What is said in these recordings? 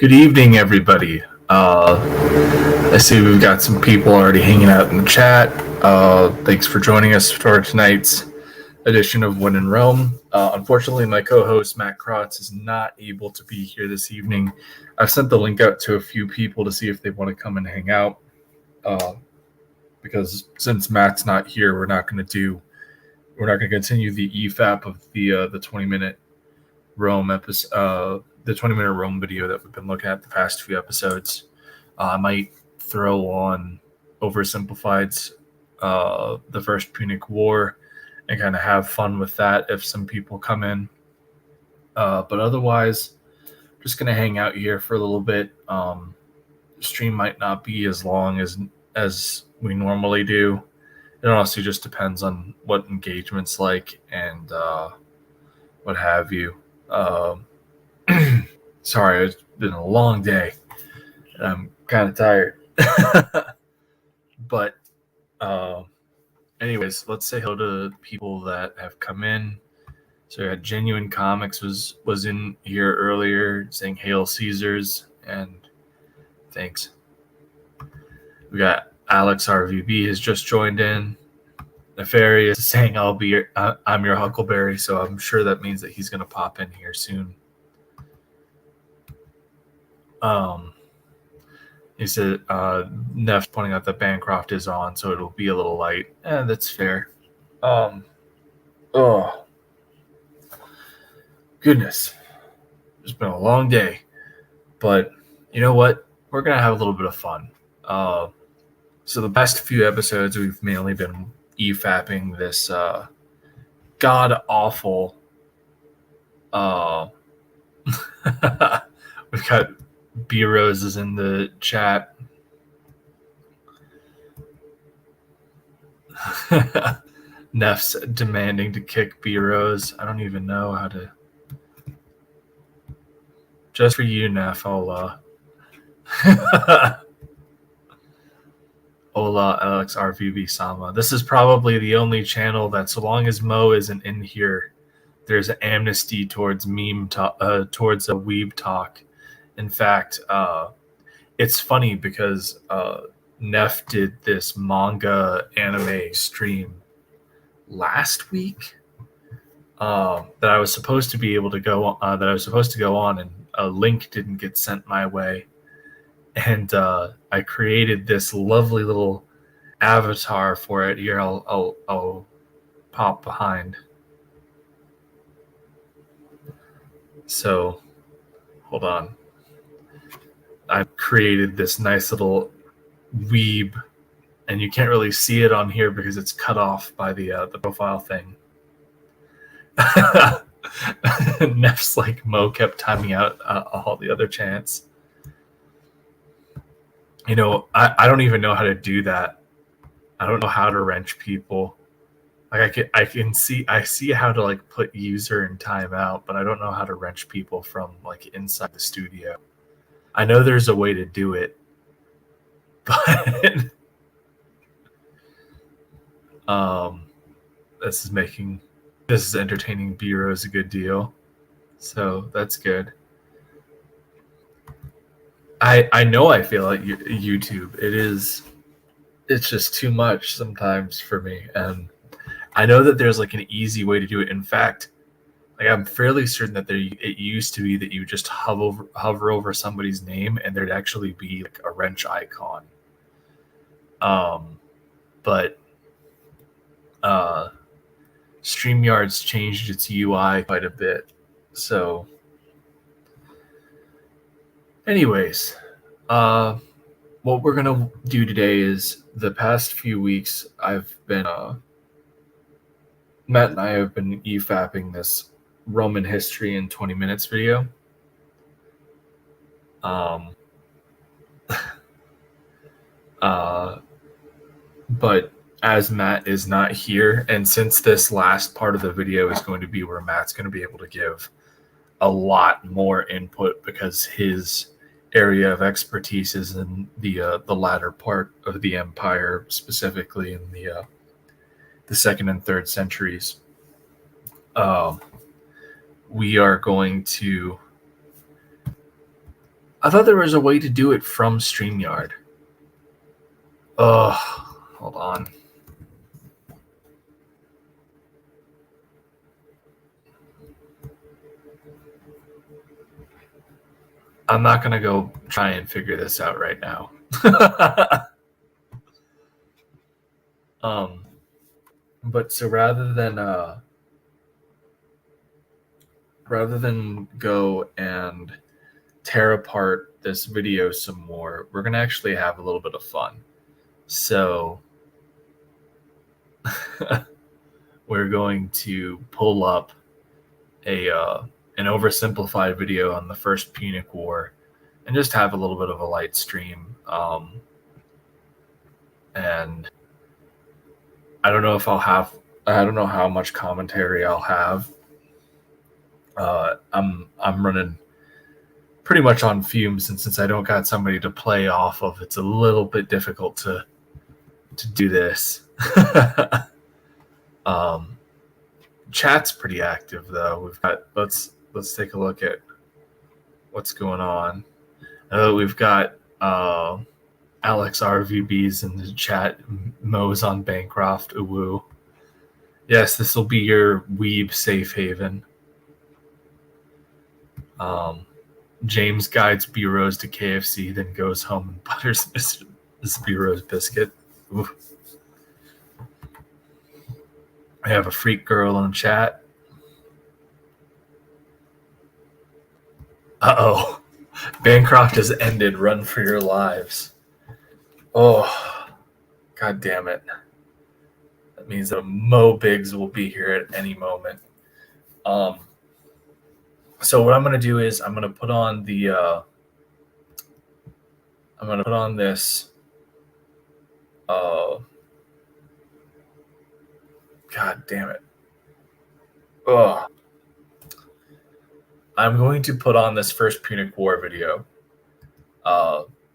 Good evening, everybody. I see we've got some people already hanging out in the chat. Thanks for joining us for tonight's edition of When in Rome. Unfortunately, my co-host Matt Krotz is not able to be here this evening. I've sent the link out to a few people to see if they want to come and hang out. Because since Matt's not here, we're not going to continue the Efap of the 20-minute Rome episode. The 20-minute Rome video that we've been looking at the past few episodes. I might throw on Oversimplified's the First Punic War and kind of have fun with that if some people come in. But otherwise, I'm just going to hang out here for a little bit. The stream might not be as long as we normally do. It honestly just depends on what engagement's like and what have you. Sorry, it's been a long day. I'm kind of tired. But anyways, let's say hello to people that have come in. So we had Genuine Comics was in here earlier saying Hail Caesars and thanks. We got Alex RVB has just joined in. Nefarious is saying I'm your Huckleberry, so I'm sure that means that he's gonna pop in here soon. He said Neff's pointing out that Bancroft is on, so it'll be a little light. That's fair. Goodness. It's been a long day. But you know what? We're gonna have a little bit of fun. So the past few episodes we've mainly been EFApping this god awful we've got B Rose is in the chat. Neff's demanding to kick B Rose. I don't even know how to. Just for you, Neff, I'll Hola, Alex RVB Sama. This is probably the only channel that, so long as Mo isn't in here, there's an amnesty towards towards a weeb talk. In fact, it's funny because Neff did this manga anime stream last week that I was supposed to be able to go on, and a link didn't get sent my way, and I created this lovely little avatar for it. Here, I'll pop behind. So, hold on. I've created this nice little weeb, and you can't really see it on here because it's cut off by the profile thing. Neff's like Mo kept timing out all the other chants. You know, I don't even know how to do that. I don't know how to wrench people. Like I see how to like put user in timeout, but I don't know how to wrench people from like inside the studio. I know there's a way to do it, but this is entertaining B-Rose a good deal, so that's good. I know I feel like YouTube. It's just too much sometimes for me, and I know that there's like an easy way to do it. In fact, like I'm fairly certain that it used to be that you just hover over somebody's name and there'd actually be like a wrench icon. But StreamYard's changed its UI quite a bit. So anyways, what we're gonna do today is the past few weeks I've been Matt and I have been EFApping this Roman history in 20 minutes video. But as Matt is not here, and since this last part of the video is going to be where Matt's going to be able to give a lot more input because his area of expertise is in the latter part of the empire, specifically in the 2nd and 3rd centuries. We are going to I thought there was a way to do it from StreamYard. Hold on. I'm not going to go try and figure this out right now. But so rather than go and tear apart this video some more, we're going to actually have a little bit of fun. So we're going to pull up an oversimplified video on the First Punic War and just have a little bit of a light stream. And I don't know how much commentary I'll have. I'm running pretty much on fumes, and since I don't got somebody to play off of, it's a little bit difficult to do this. Chat's pretty active though. We've got let's take a look at what's going on. We've got Alex RVB's in the chat. Mo's on Bancroft. Uwu. Yes, this will be your weeb safe haven. James guides B-Rose to KFC, then goes home and butters this B-Rose biscuit. Ooh. I have a freak girl in chat. Uh-oh. Bancroft has ended. Run for your lives. Oh, God damn it. That means that Mo Biggs will be here at any moment. So what I'm going to do is I'm going to put on this God damn it. Oh. I'm going to put on this First Punic War video.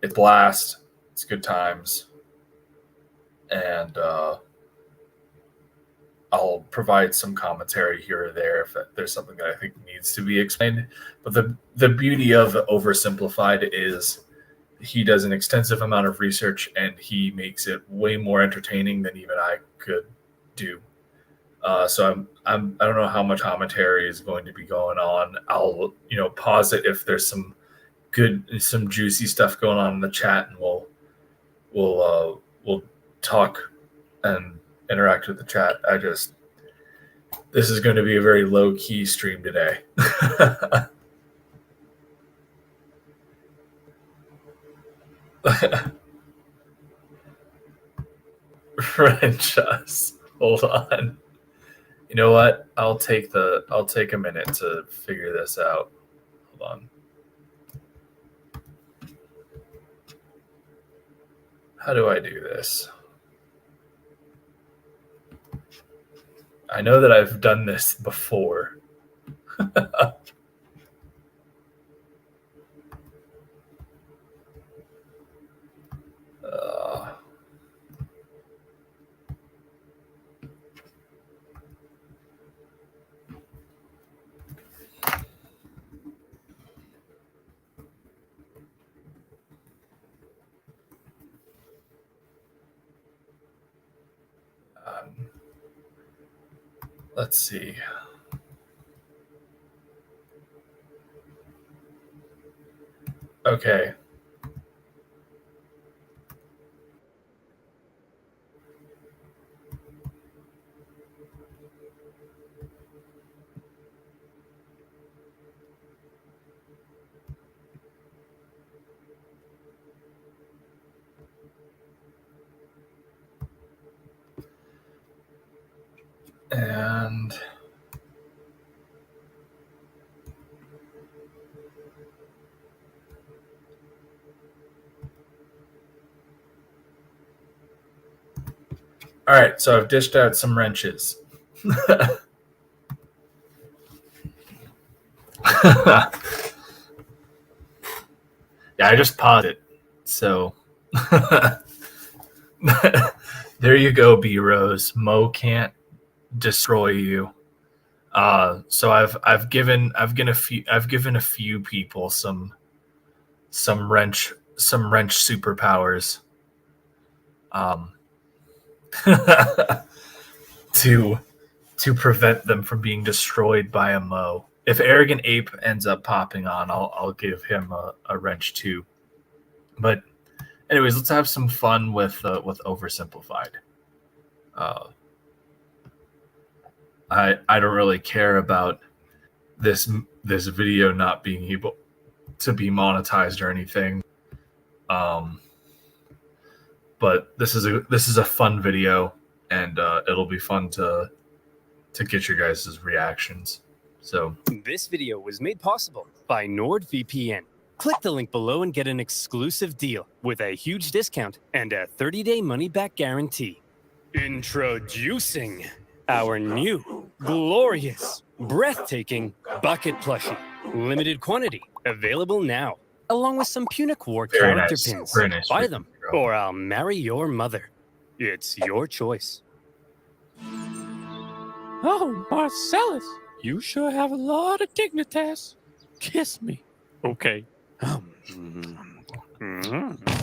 It's blast. It's good times. And I'll provide some commentary here or there if there's something that I think needs to be explained. But the beauty of Oversimplified is he does an extensive amount of research and he makes it way more entertaining than even I could do. So I don't know how much commentary is going to be going on. I'll pause it if there's some juicy stuff going on in the chat, and we'll talk and interact with the chat. This is going to be a very low key stream today. French us. Hold on. You know what? I'll take a minute to figure this out. Hold on. How do I do this? I know that I've done this before. Let's see. Okay. And all right, so I've dished out some wrenches. Yeah, I just paused it. So there you go, B-Rose. Mo can't destroy you. So I've given a few people some some wrench superpowers to prevent them from being destroyed by a Mo. If Arrogant Ape ends up popping on, I'll give him a wrench too. But anyways, let's have some fun with Oversimplified. I don't really care about this video not being able to be monetized or anything. But this is a fun video, and it'll be fun to get your guys' reactions. So this video was made possible by NordVPN. Click the link below and get an exclusive deal with a huge discount and a 30-day money-back guarantee. Introducing our new, glorious, breathtaking bucket plushie. Limited quantity, available now, along with some Punic War character pins. Very nice. Buy them, or I'll marry your mother. It's your choice. Oh, Marcellus, you sure have a lot of dignitas. Kiss me. Okay.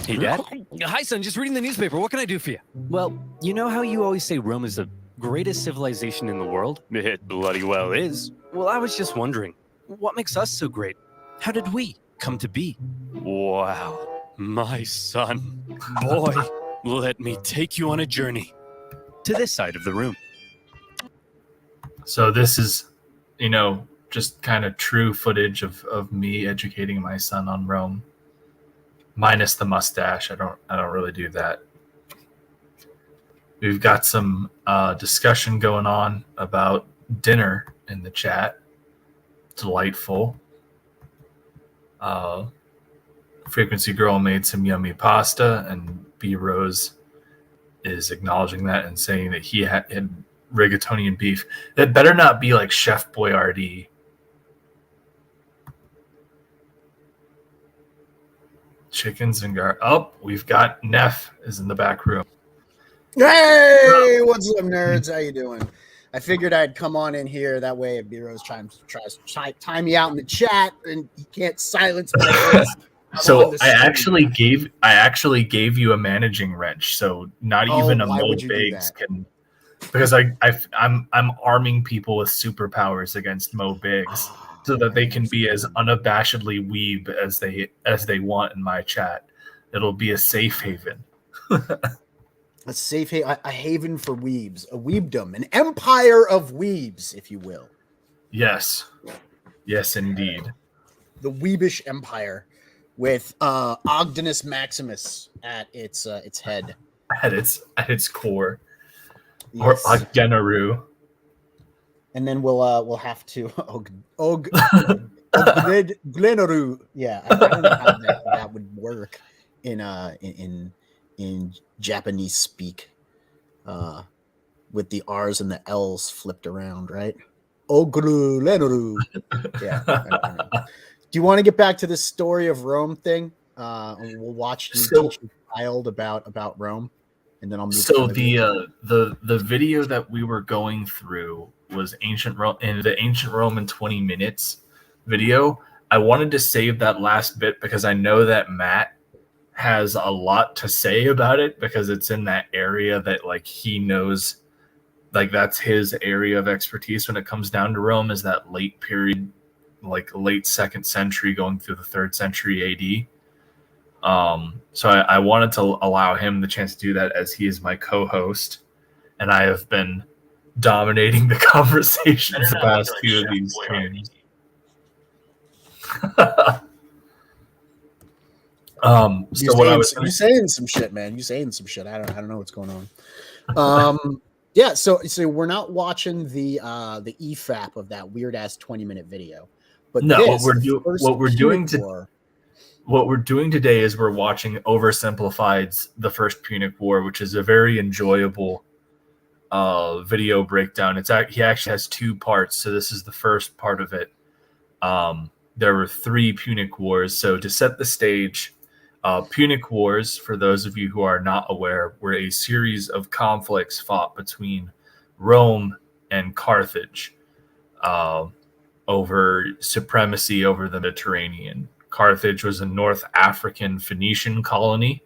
Hey, Dad. Hi, son. Just reading the newspaper. What can I do for you? Well, you know how you always say Rome is the greatest civilization in the world? It bloody well is. Well, I was just wondering, what makes us so great? How did we come to be? Wow, my son. Boy, let me take you on a journey to this side of the room. So this is, just kind of true footage of me educating my son on Rome, minus the mustache. I don't really do that. We've got some discussion going on about dinner in the chat. Delightful. Frequency Girl made some yummy pasta, and B Rose is acknowledging that and saying that he had rigatonian beef. That better not be like Chef Boyardee. Chickens and we've got Neff is in the back room. Hey, what's up, nerds? How you doing? I figured I'd come on in here. That way, if B-Rose tries to time me out in the chat, and he can't silence my voice. So I actually gave you a managing wrench. So not even a Mo Biggs can, because I'm arming people with superpowers against Mo Biggs, so that they can be as unabashedly weeb as they want in my chat. It'll be a safe haven. A safe haven, a haven for weebs, a weebdom, an empire of weebs, if you will. Yes, indeed. The weebish empire, with Ogdenus Maximus at its head, at its core, yes. Or Ogdenaru. And then we'll have to Glenaru. Yeah, I don't know how that would work in Japanese speak, with the R's and the L's flipped around, right? Ogru Lenoru. Yeah. Do you want to get back to this story of Rome thing? We'll watch you teach your child about Rome, and then I'll move. So the video that we were going through was ancient Rome, and the ancient Rome in 20 minutes video. I wanted to save that last bit because I know that Matt has a lot to say about it, because it's in that area that he knows, that's his area of expertise when it comes down to Rome, is that late period, late 2nd century going through the 3rd century AD. So I wanted to allow him the chance to do that, as he is my co-host, and I have been dominating the conversations the past few of these streams. You're saying some shit, man. You're saying some shit. I don't know what's going on. Yeah. So we're not watching the Efap of that weird ass 20-minute video, but no. What we're doing today is we're watching Oversimplified's The First Punic War, which is a very enjoyable video breakdown. He actually has 2 parts, so this is the first part of it. There were 3 Punic Wars. So to set the stage, Punic Wars, for those of you who are not aware, were a series of conflicts fought between Rome and Carthage over supremacy over the Mediterranean. Carthage was a North African Phoenician colony,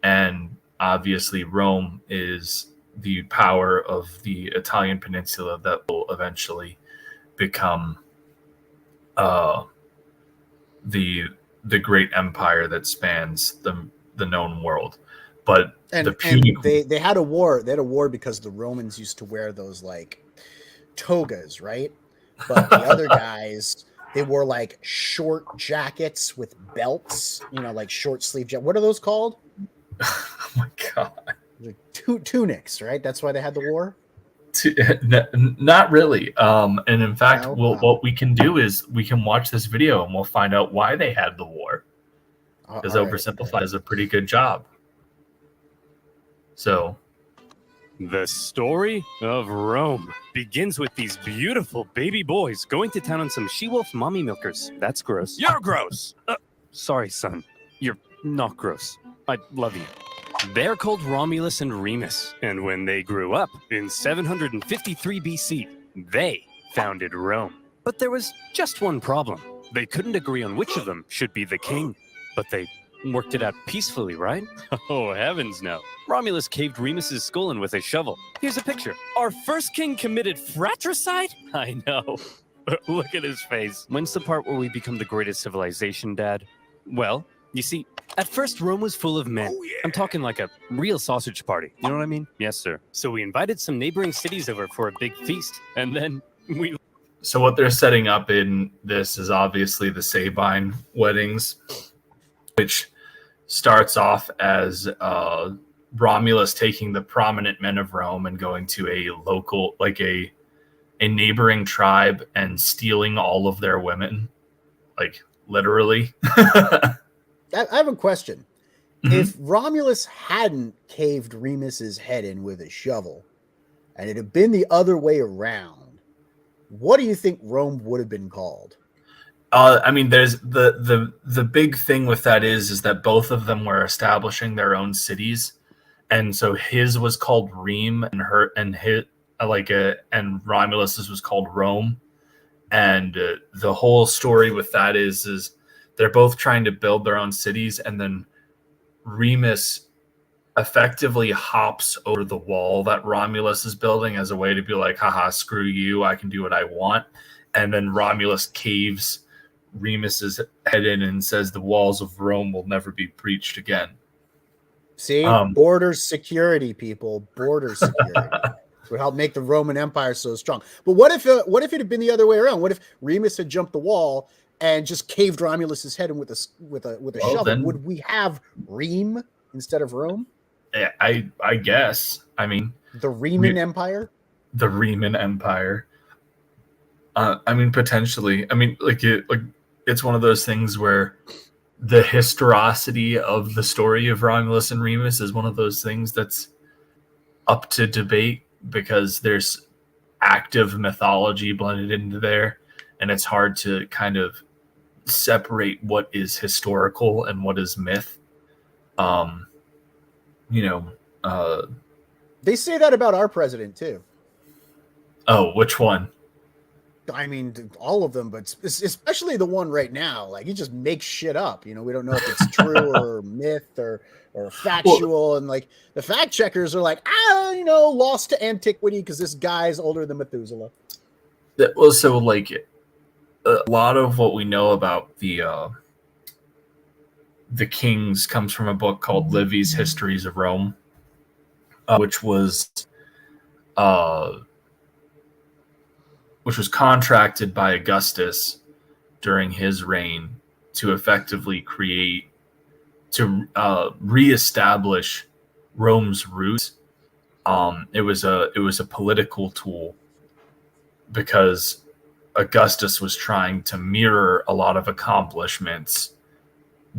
and obviously Rome is the power of the Italian peninsula that will eventually become the great empire that spans the known world. But And they had a war. They had a war because the Romans used to wear those like togas, right? But the other guys, they wore like short jackets with belts, like short sleeve jacket. What are those called? Oh my god. Like tunics, right? That's why they had the war. Not really. And in fact, No? what we can do is we can watch this video and we'll find out why they had the war. Because Oversimplified does a pretty good job. So, The story of Rome begins with these beautiful baby boys going to town on some she-wolf mommy milkers. That's gross. You're gross! Sorry, son. You're not gross. I love you. They're called Romulus and Remus, and when they grew up in 753 BC, they founded Rome. But there was just one problem. They couldn't agree on which of them should be the king. But they worked it out peacefully, right? Oh, heavens no. Romulus caved Remus's skull in with a shovel. Here's a picture. Our first king committed fratricide? I know. Look at his face. When's the part where we become the greatest civilization, Dad? Well, you see, at first Rome was full of men. Oh, yeah. I'm talking like a real sausage party. You know what I mean? Yes, sir. So we invited some neighboring cities over for a big feast. And then we... So what they're setting up in this is obviously the Sabine weddings, which starts off as Romulus taking the prominent men of Rome and going to a local, like a neighboring tribe and stealing all of their women, like literally. I have a question. Mm-hmm. If Romulus hadn't caved Remus's head in with a shovel, and it had been the other way around, what do you think Rome would have been called? I mean, there's the big thing with that is that both of them were establishing their own cities, and so his was called Rheme, and Romulus's was called Rome, and the whole story with that is they're both trying to build their own cities, and then Remus effectively hops over the wall that Romulus is building as a way to be like, haha, screw you, I can do what I want, and then Romulus caves Remus's head in and says the walls of Rome will never be breached again. See, border security, people, border security would help make the Roman Empire so strong. But what if it had been the other way around? What if Remus had jumped the wall and just caved Romulus's head in with a shovel? Then, would we have Rheme instead of Rome? I guess. I mean, the Rheman Empire. The Rheman Empire. I mean, potentially. I mean, it's one of those things where the historicity of the story of Romulus and Remus is one of those things that's up to debate because there's active mythology blended into there, and it's hard to kind of separate what is historical and what is myth. They say that about our president too. Oh, which one? I mean, all of them, but especially the one right now. Like, he just makes shit up. We don't know if it's true or myth or factual. Well, and like the fact checkers are like, lost to antiquity because this guy's older than Methuselah. Well, so like a lot of what we know about the kings comes from a book called Livy's Histories of Rome, which was contracted by Augustus during his reign to effectively reestablish Rome's roots. It was a political tool because Augustus was trying to mirror a lot of accomplishments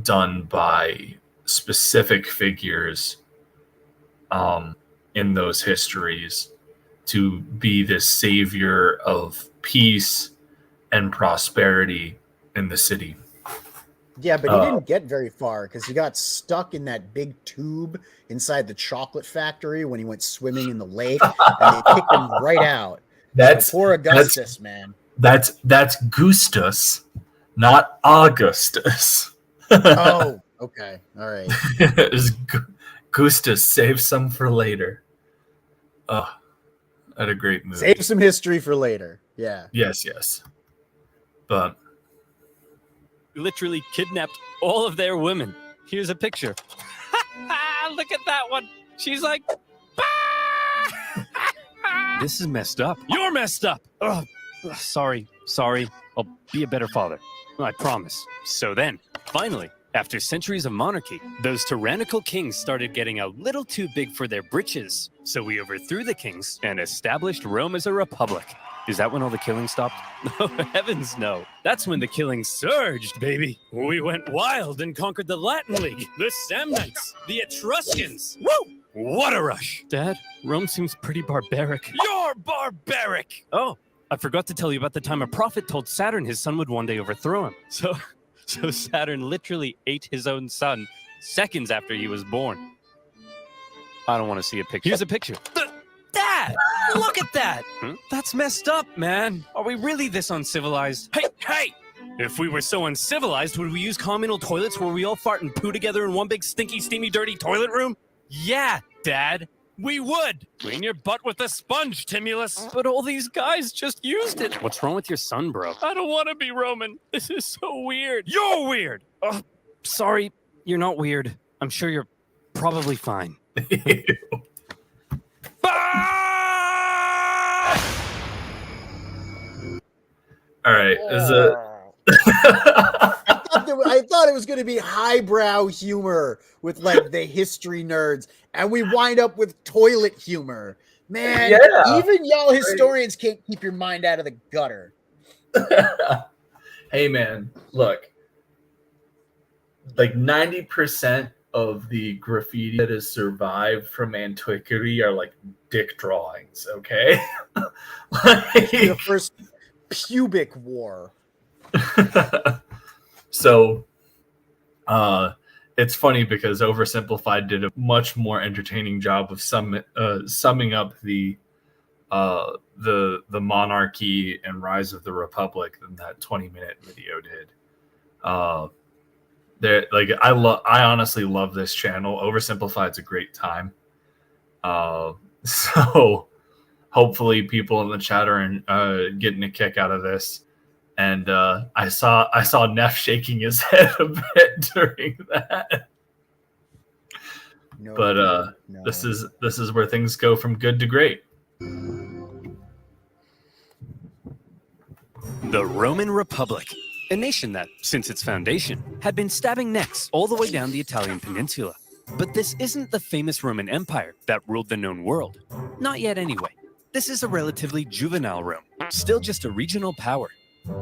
done by specific figures in those histories to be this savior of peace and prosperity in the city. Yeah, but he didn't get very far because he got stuck in that big tube inside the chocolate factory when he went swimming in the lake, and they kicked him right out. Poor Augustus, man. That's Gustus. not Augustus. Oh, okay. All right. Is Gustus. Save some for later. Had a great movie. Save some history for later. Yeah. Yes. But Literally kidnapped all of their women. Here's a picture. Look at that one. She's like, this is messed up. You're messed up. Ugh. Sorry. I'll be a better father. I promise. So then, finally, after centuries of monarchy, those tyrannical kings started getting a little too big for their britches. So we overthrew the kings and established Rome as a republic. Is that when all the killing stopped? Oh, heavens no. That's when the killing surged, baby. We went wild and conquered the Latin League, the Samnites, the Etruscans. Woo! What a rush. Dad, Rome seems pretty barbaric. You're barbaric! Oh, I forgot to tell you about the time a prophet told Saturn his son would one day overthrow him. So Saturn literally ate his own son seconds after he was born. I don't want to see a picture. Here's a picture. Dad! Look at that! That's messed up, man. Are we really this uncivilized? Hey! If we were so uncivilized, would we use communal toilets where we all fart and poo together in one big stinky, steamy, dirty toilet room? Yeah, Dad. We would! Clean your butt with a sponge, Timulus! But all these guys just used it! What's wrong with your son, bro? I don't want to be Roman. This is so weird. You're weird! Sorry, you're not weird. I'm sure you're probably fine. all right, is it? I thought it was going to be highbrow humor with like the history nerds, and we wind up with toilet humor. Man, Yeah. even y'all historians can't keep your mind out of the gutter. Hey, man, look. Like 90% of the graffiti that has survived from antiquity are like dick drawings, okay? The first pubic war. So it's funny because Oversimplified did a much more entertaining job of summing up the monarchy and rise of the republic than that 20-minute video did. I honestly love this channel. Oversimplified's a great time. So hopefully people in the chat are getting a kick out of this. And I saw Neff shaking his head a bit during that. No. This is where things go from good to great. The Roman Republic, a nation that, since its foundation, had been stabbing necks all the way down the Italian peninsula. But this isn't the famous Roman Empire that ruled the known world. Not yet anyway. This is a relatively juvenile Rome, still just a regional power.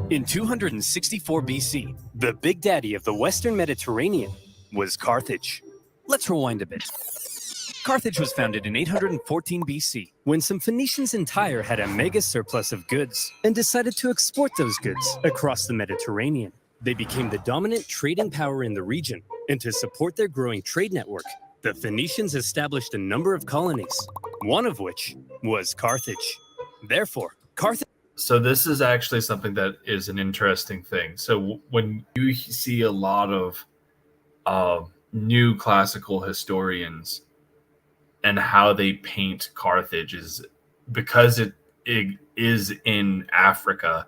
In 264 BC, the big daddy of the Western Mediterranean was Carthage. Let's rewind a bit. Carthage was founded in 814 BC when some Phoenicians in Tyre had a mega surplus of goods and decided to export those goods across the Mediterranean. They became the dominant trading power in the region, and to support their growing trade network, the Phoenicians established a number of colonies, one of which was Carthage. Therefore, Carthage. So this is actually something that is an interesting thing. So when you see a lot of new classical historians and how they paint Carthage is because it is in Africa,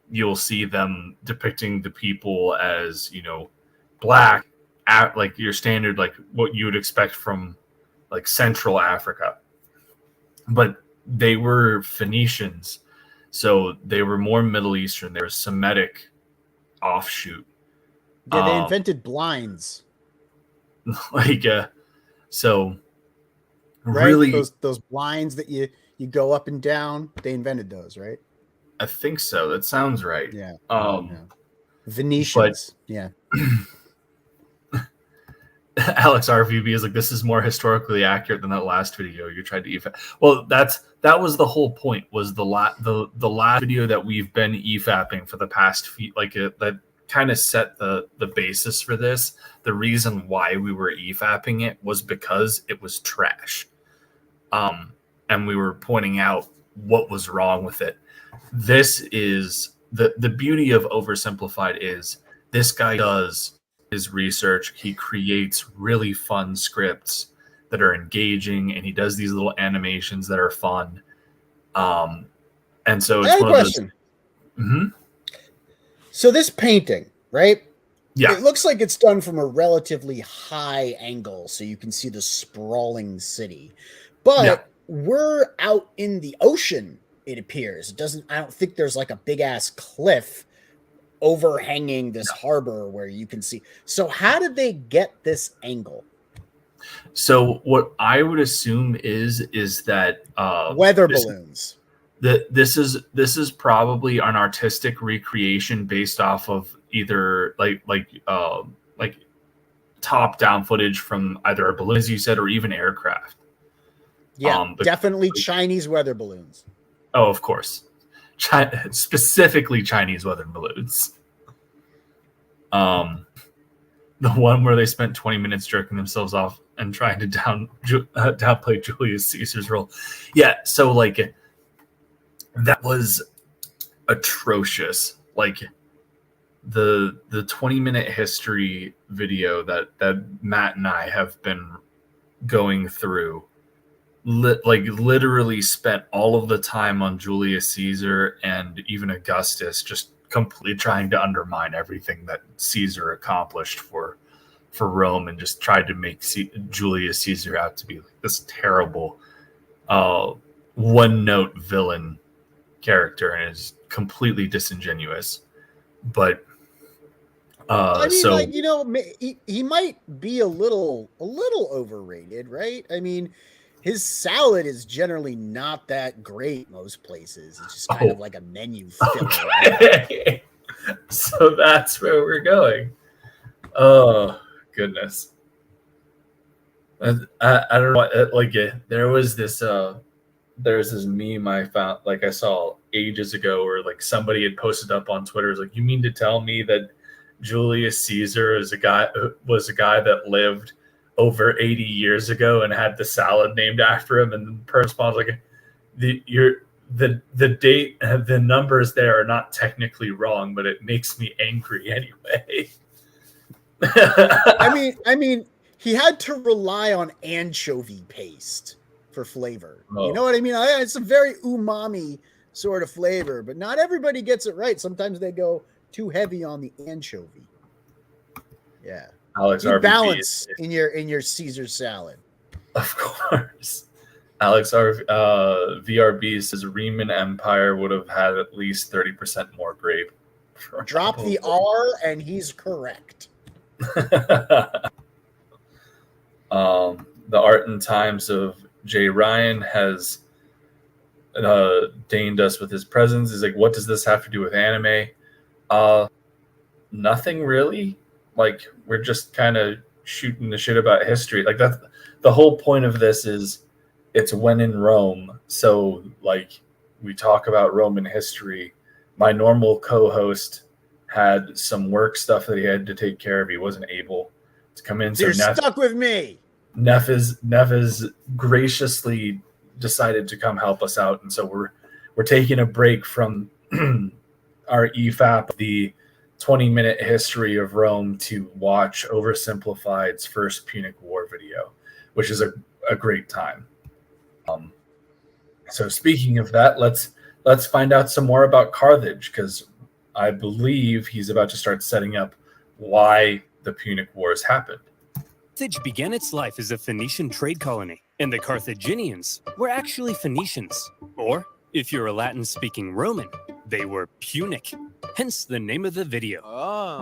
you'll see them depicting the people as, black, like your standard, like what you would expect from like Central Africa. But they were Phoenicians. So they were more Middle Eastern. They were Semitic offshoot. Yeah, they invented blinds. So right? Really, those blinds that you go up and down. They invented those, right? I think so. That sounds right. Yeah. Yeah. Venetians. Yeah. Alex RVB is like, this is more historically accurate than that last video you tried to EFAP. Well, that was the whole point. Was the last video that we've been EFAPing for the past few, that kind of set the basis for this. The reason why we were EFAPing it was because it was trash, and we were pointing out what was wrong with it. This is the beauty of Oversimplified is this guy does his research. He creates really fun scripts that are engaging, and he does these little animations that are fun. And so I it's have a one of those. question. Mhm. So this painting, right? Yeah. It looks like it's done from a relatively high angle, so you can see the sprawling city. But Yeah. we're out in the ocean, it appears. I don't think there's like a big ass cliff overhanging this harbor where you can see. So how did they get this angle? So what I would assume is that Weather this, balloons. this is probably an artistic recreation based off of either like top down footage from either a balloon, as you said, or even aircraft. Yeah, definitely Chinese weather balloons. Oh, of course, specifically Chinese weather balloons. The one where they spent 20 minutes jerking themselves off and trying to downplay Julius Caesar's role. Yeah, so like that was atrocious. Like the 20-minute history video that Matt and I have been going through, literally spent all of the time on Julius Caesar and even Augustus, just completely trying to undermine everything that Caesar accomplished for Rome, and just tried to make Julius Caesar out to be like this terrible one-note villain character, and is completely disingenuous. But I mean, so like, you know, he might be a little overrated, right? I mean, his salad is generally not that great most places. It's just kind of like a menu filler. Okay. So that's where we're going. Oh goodness. I don't know what, like there was this meme I found, like I saw ages ago, where like somebody had posted up on Twitter, was like, you mean to tell me that Julius Caesar was a guy that lived over 80 years ago and had the salad named after him? And the person responds like, the date, the numbers there are not technically wrong, but it makes me angry anyway. I mean, he had to rely on anchovy paste for flavor. You know what I mean? It's a very umami sort of flavor, but not everybody gets it right. Sometimes they go too heavy on the anchovy. Yeah, Alex, need balance in your Caesar salad. Of course. Alex VRB says Riemann Empire would have had at least 30% more grape. Drop the R, and he's correct. The Art and Times of Jay Ryan has deigned us with his presence. He's like, what does this have to do with anime? Nothing really. Like, we're just kind of shooting the shit about history. Like, that's the whole point of this, is it's when in Rome. So like, we talk about Roman history. My normal co-host had some work stuff that he had to take care of. He wasn't able to come in. You're stuck with me. Neff is graciously decided to come help us out, and so we're taking a break from our EFAP, the 20-minute history of Rome, to watch Oversimplified's first Punic War video, which is a great time. So speaking of that, let's find out some more about Carthage, because I believe he's about to start setting up why the Punic Wars happened. Carthage began its life as a Phoenician trade colony, and the Carthaginians were actually Phoenicians. Or, if you're a Latin-speaking Roman, they were Punic, hence the name of the video.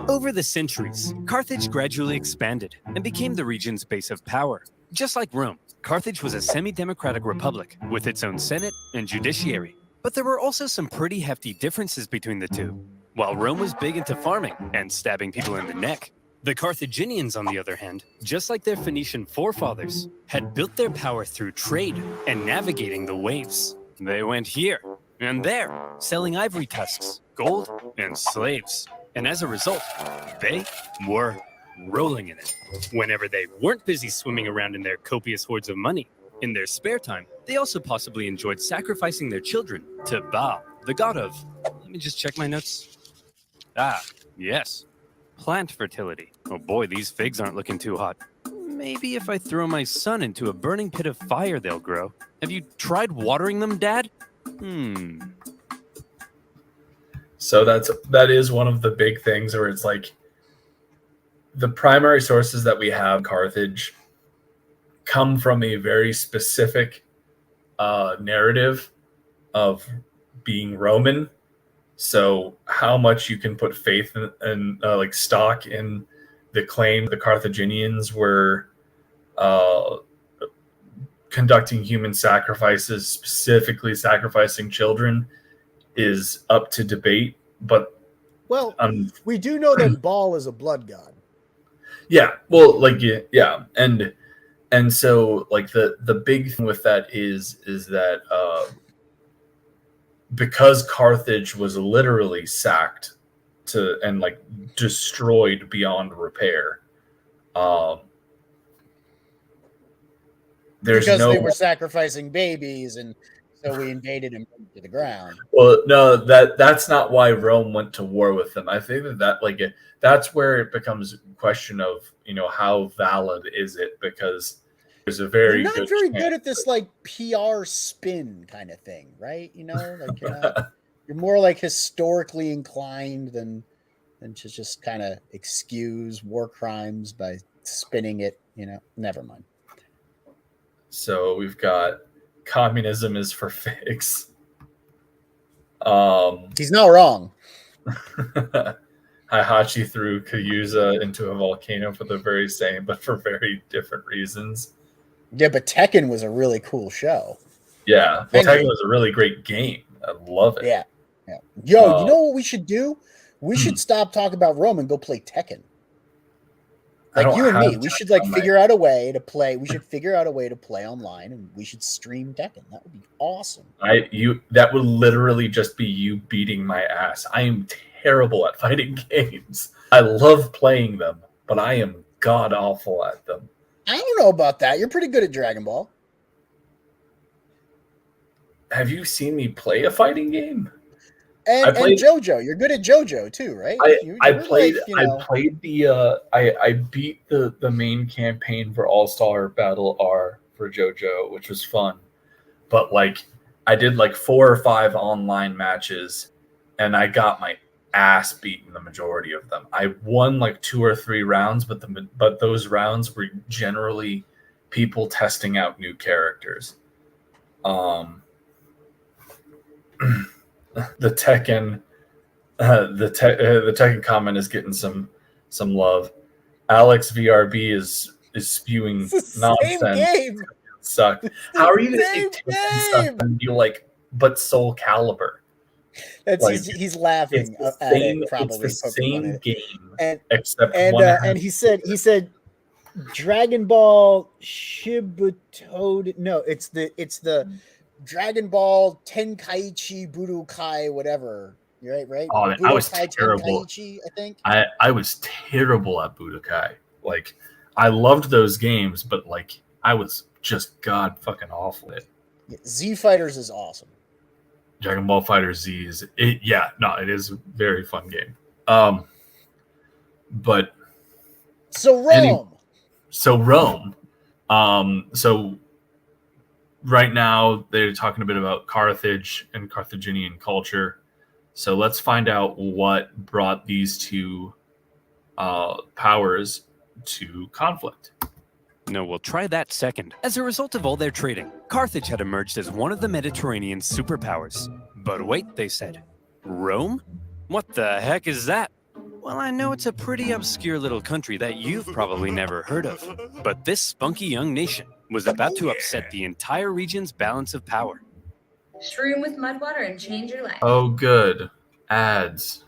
Over the centuries, Carthage gradually expanded and became the region's base of power. Just like Rome, Carthage was a semi-democratic republic with its own senate and judiciary. But there were also some pretty hefty differences between the two. While Rome was big into farming and stabbing people in the neck, the Carthaginians, on the other hand, just like their Phoenician forefathers, had built their power through trade and navigating the waves. They went here and there, selling ivory tusks, gold, and slaves. And as a result, they were rolling in it. Whenever they weren't busy swimming around in their copious hoards of money, in their spare time, they also possibly enjoyed sacrificing their children to Baal, the god of, let me just check my notes. Ah, yes. Plant fertility. Oh boy, these figs aren't looking too hot. Maybe if I throw my son into a burning pit of fire, they'll grow. Have you tried watering them, Dad? So that is one of the big things where it's like the primary sources that we have in Carthage come from a very specific narrative of being Roman. So how much you can put faith and like stock in the claim the Carthaginians were conducting human sacrifices, specifically sacrificing children, is up to debate. But we do know that Baal is a blood god. Yeah, well, like yeah, and so like the big thing with that is that because Carthage was literally sacked and like destroyed beyond repair. Because they were sacrificing babies, and so we invaded and moved to the ground. Well, no, that's not why Rome went to war with them. I think that's where it becomes a question of, how valid is it, because there's a very you're not very good at this like PR spin kind of thing, right? Like you're more like historically inclined than to just kind of excuse war crimes by spinning it. Never mind. So we've got communism is for figs. He's not wrong. Heihachi threw Kayuza into a volcano for the very same, but for very different reasons. Yeah, but Tekken was a really cool show. Yeah, Tekken was a really great game. I love it. Yeah. Yo, you know what we should do? We should stop talking about Rome and go play Tekken. Like you and me, we should figure out a way to play. We should figure out a way to play online, and we should stream Tekken. That would be awesome. That would literally just be you beating my ass. I am terrible at fighting games. I love playing them, but I am god awful at them. I don't know about that. You're pretty good at Dragon Ball. Have you seen me play a fighting game? And JoJo, you're good at JoJo too, right? I beat the main campaign for All-Star Battle R for JoJo, which was fun. But I did 4 or 5 online matches, and I got my ass beaten the majority of them. I won 2 or 3 rounds, but those rounds were generally people testing out new characters. The Tekken comment is getting some love. Alex VRB is spewing nonsense. Game. Suck. How are you gonna say Tekken suck and be but Soul Calibur? He's laughing at it. Probably it's the same game, he said Dragon Ball Shibutoden. No, it's the Dragon Ball Tenkaichi Budokai, whatever. You're right? Oh, I was terrible. Tenkaichi, I think. I was terrible at Budokai. I loved those games, but I was just god fucking awful at it. Yeah, Z Fighters is awesome. Dragon Ball Fighter Z it is a very fun game. But so Rome. So right now they're talking a bit about Carthage and Carthaginian culture. So let's find out what brought these two powers to conflict. No, we'll try that second. As a result of all their trading, Carthage had emerged as one of the Mediterranean superpowers. But wait, they said. Rome? What the heck is that? Well, I know it's a pretty obscure little country that you've probably never heard of. But this spunky young nation was about to upset the entire region's balance of power. Shroom with mud water and change your life. Oh, good. Ads.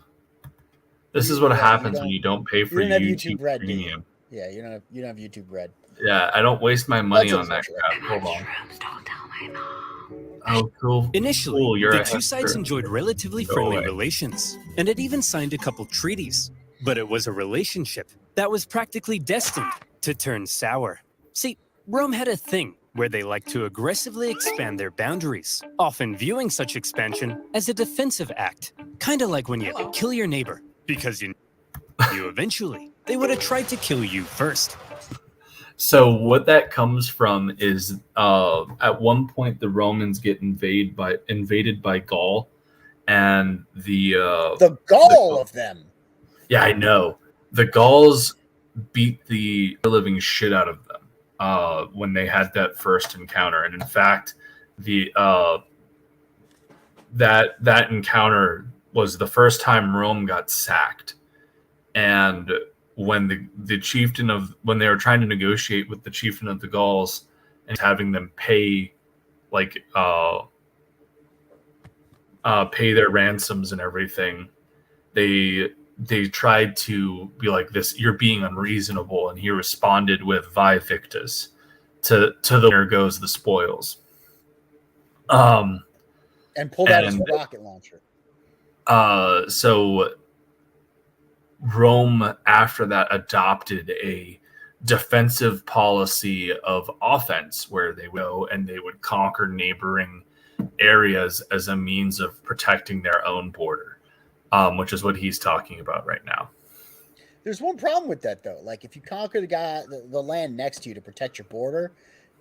This is what happens when you don't pay for YouTube Red, Premium. Yeah, you don't have YouTube Red. Yeah, I don't waste my money on that crap. Hold on. Don't tell my mom. Oh, cool. Initially, cool. the two sides enjoyed relatively friendly relations, and had even signed a couple treaties. But it was a relationship that was practically destined to turn sour. See, Rome had a thing where they like to aggressively expand their boundaries, often viewing such expansion as a defensive act. Kind of like when you kill your neighbor, because you eventually, they would have tried to kill you first. So what that comes from is at one point the Romans get invaded by Gaul, and the gall of them. Yeah, I know. The Gauls beat the living shit out of them when they had that first encounter, and in fact, the that encounter was the first time Rome got sacked. And when the chieftain when they were trying to negotiate with the chieftain of the Gauls and having them pay pay their ransoms and everything, they tried to be like, this, you're being unreasonable, and he responded with "Vae victis," to the winner goes the spoils. And pulled out his rocket launcher. So Rome, after that, adopted a defensive policy of offense, where they would go and they would conquer neighboring areas as a means of protecting their own border, which is what he's talking about right now. There's one problem with that, though. Like, if you conquer the land next to you to protect your border,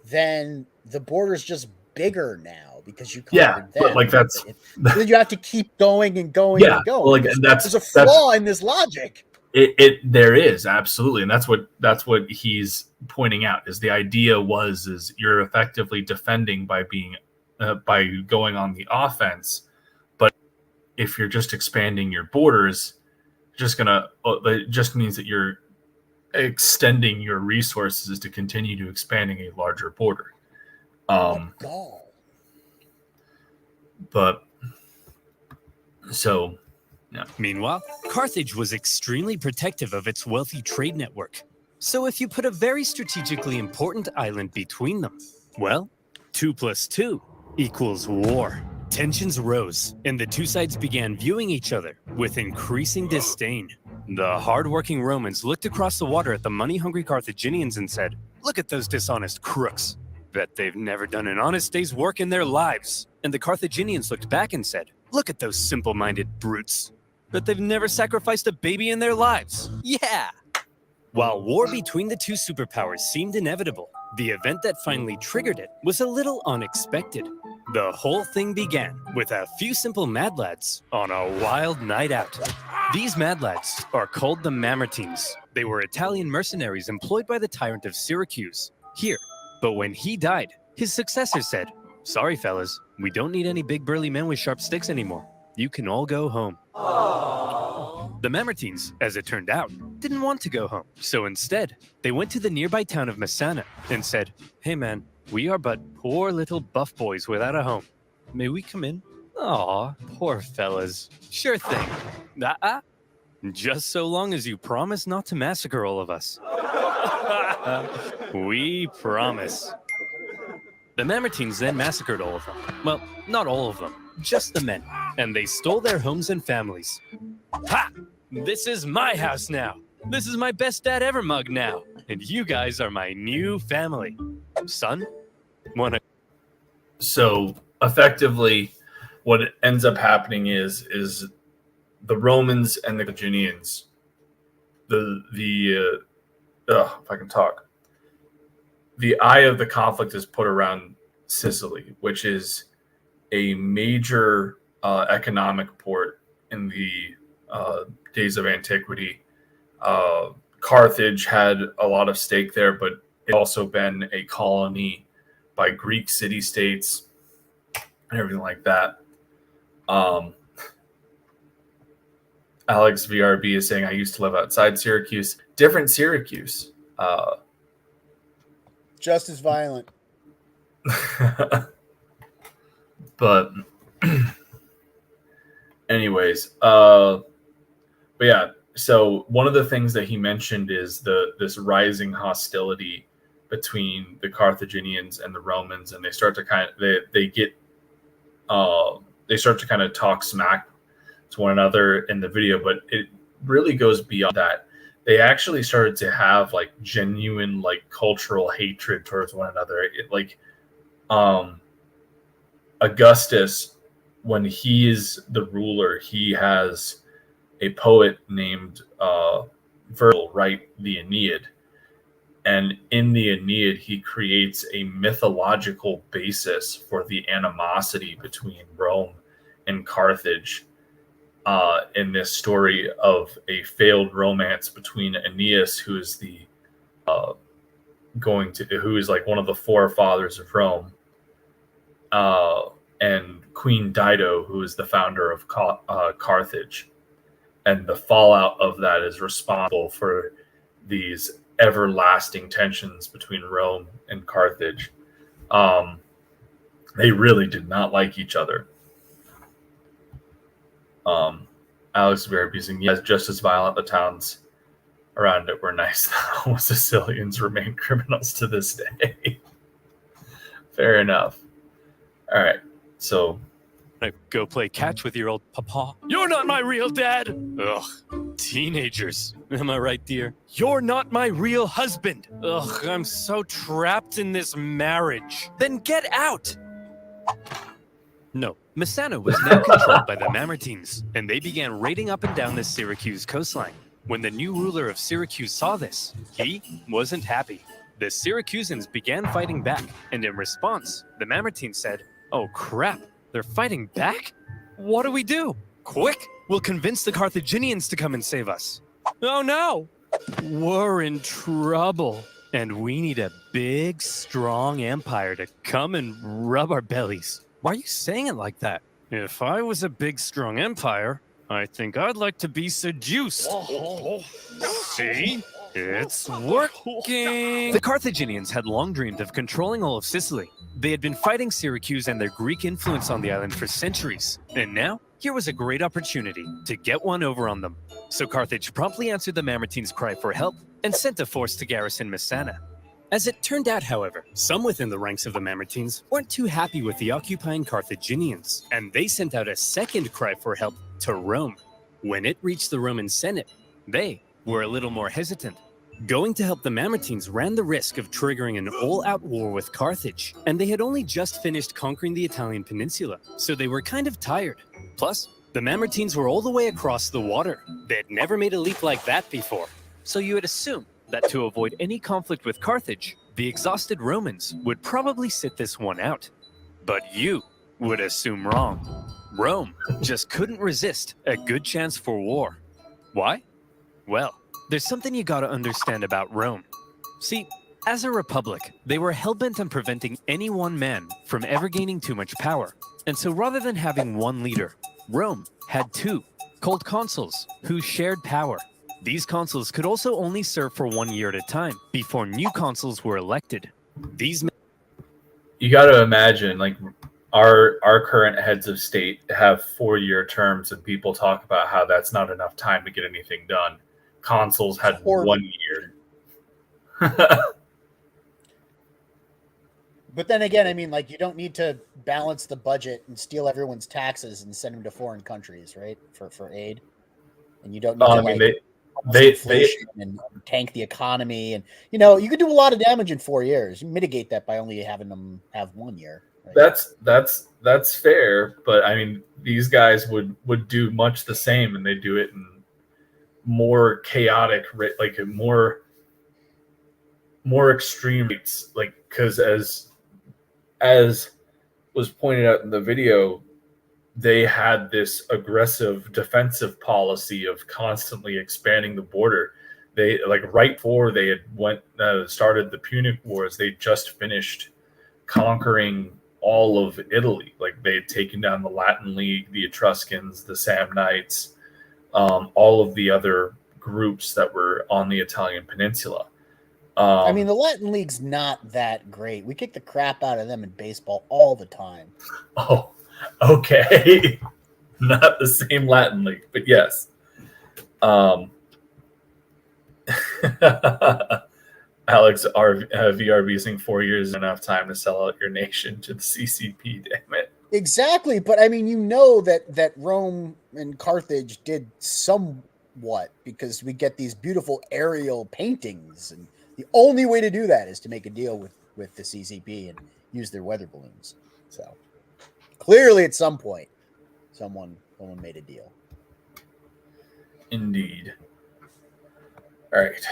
then the border's just bigger now because you conquered them. But like then you have to keep going and going and going. Well, like, there's a flaw in this logic. There is, absolutely, and that's what he's pointing out, is the idea is you're effectively defending by being by going on the offense, but if you're just expanding your borders, it just means that you're extending your resources to continue to expanding a larger border. But so, yeah. Meanwhile, Carthage was extremely protective of its wealthy trade network. So if you put a very strategically important island between them, well, 2 + 2 = war. Tensions rose, and the two sides began viewing each other with increasing disdain. The hard-working Romans looked across the water at the money-hungry Carthaginians and said, "Look at those dishonest crooks. Bet they've never done an honest day's work in their lives." And the Carthaginians looked back and said, "Look at those simple-minded brutes. Bet they've never sacrificed a baby in their lives." Yeah! While war between the two superpowers seemed inevitable, the event that finally triggered it was a little unexpected. The whole thing began with a few simple mad lads on a wild night out. These mad lads are called the Mamertines. They were Italian mercenaries employed by the tyrant of Syracuse here. But when he died, his successor said, "Sorry, fellas, we don't need any big burly men with sharp sticks anymore. You can all go home." The Mamertines, as it turned out, didn't want to go home. So instead, they went to the nearby town of Messana and said, "Hey man, we are but poor little buff boys without a home. May we come in?" Aw, poor fellas. Sure thing. Just so long as you promise not to massacre all of us. We promise. The Mamertines then massacred all of them. Well, not all of them, just the men. And they stole their homes and families. Ha! This is my house now. This is my best dad ever mug now. And you guys are my new family. Son, wanna... So effectively, what ends up happening is the Romans and the Carthaginians, if I can talk, the eye of the conflict is put around Sicily, which is a major economic port in the days of antiquity. Carthage had a lot of stake there, but it also been a colony by Greek city-states and everything like that. Alex VRB is saying, "I used to live outside Syracuse." Different Syracuse. Just as violent. But anyways, but yeah, so one of the things that he mentioned is this rising hostility between the Carthaginians and the Romans, and they start to kind of talk smack to one another in the video, but it really goes beyond that. They actually started to have like genuine like cultural hatred towards one another. Augustus, when he is the ruler, he has a poet named Virgil write the Aeneid. And in the Aeneid, he creates a mythological basis for the animosity between Rome and Carthage in this story of a failed romance between Aeneas, who is the who is like one of the forefathers of Rome, and Queen Dido, who is the founder of Carthage. And the fallout of that is responsible for these everlasting tensions between Rome and Carthage. They really did not like each other. Alex Verby saying, yes, just as violent. The towns around it were nice. The Sicilians remain criminals to this day. Fair enough. All right. So go play catch with your old papa. You're not my real dad. Ugh, teenagers. Am I right, dear? You're not my real husband. Ugh, I'm so trapped in this marriage. Then get out. No, Messana was now controlled by the Mamertines, and they began raiding up and down the Syracuse coastline. When the new ruler of Syracuse saw this, he wasn't happy. The Syracusans began fighting back, and in response, the Mamertines said, "Oh crap, they're fighting back? What do we do? Quick, we'll convince the Carthaginians to come and save us." Oh no! We're in trouble, and we need a big, strong empire to come and rub our bellies. Why are you saying it like that? If I was a big, strong empire, I think I'd like to be seduced. See? It's working! The Carthaginians had long dreamed of controlling all of Sicily. They had been fighting Syracuse and their Greek influence on the island for centuries. And now, here was a great opportunity to get one over on them. So Carthage promptly answered the Mamertines' cry for help and sent a force to garrison Messana. As it turned out, however, some within the ranks of the Mamertines weren't too happy with the occupying Carthaginians, and they sent out a second cry for help to Rome. When it reached the Roman Senate, they were a little more hesitant. Going to help the Mamertines ran the risk of triggering an all-out war with Carthage, and they had only just finished conquering the Italian peninsula, so they were kind of tired. Plus, the Mamertines were all the way across the water. They had never made a leap like that before, so you would assume that to avoid any conflict with Carthage, the exhausted Romans would probably sit this one out. But you would assume wrong. Rome just couldn't resist a good chance for war. Why? Well, there's something you gotta understand about Rome. See, as a republic, they were hell-bent on preventing any one man from ever gaining too much power. And so rather than having one leader, Rome had two, called consuls, who shared power. These consuls could also only serve for 1 year at a time before new consuls were elected. You got to imagine, like, our current heads of state have 4-year terms, and people talk about how that's not enough time to get anything done. Consuls had 1 year. But then again, I mean, like, you don't need to balance the budget and steal everyone's taxes and send them to foreign countries, right? For aid, and you don't need to they and tank the economy, and you could do a lot of damage in 4 years. You mitigate that by only having them have 1 year. Right? That's fair, but I mean, these guys would do much the same, and they do it in more chaotic, like more extreme rates, like, because as was pointed out in the video, they had this aggressive defensive policy of constantly expanding the border. They, like, right before they had started the Punic Wars, they just finished conquering all of Italy. Like, they had taken down the Latin League, the Etruscans, the Samnites, all of the other groups that were on the Italian peninsula. I mean, the Latin League's not that great. We kick the crap out of them in baseball all the time. Oh, okay. Not the same Latin League, but yes. Alex, VRB saying 4 years is enough time to sell out your nation to the CCP, damn it. Exactly, but I mean, that Rome and Carthage did somewhat, because we get these beautiful aerial paintings, and the only way to do that is to make a deal with the CCP use their weather balloons. So clearly, at some point, someone made a deal. Indeed. All right.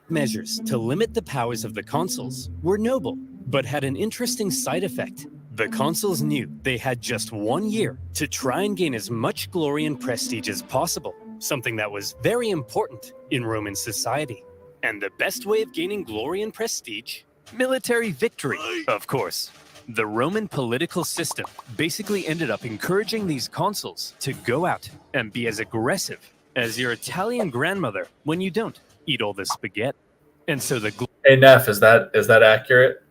Measures to limit the powers of the consuls were noble, but had an interesting side effect. The consuls knew they had just 1 year to try and gain as much glory and prestige as possible, something that was very important in Roman society. And the best way of gaining glory and prestige? Military victory, of course. The Roman political system basically ended up encouraging these consuls to go out and be as aggressive as your Italian grandmother when you don't eat all the spaghetti. And so the Hey Neff, is that accurate?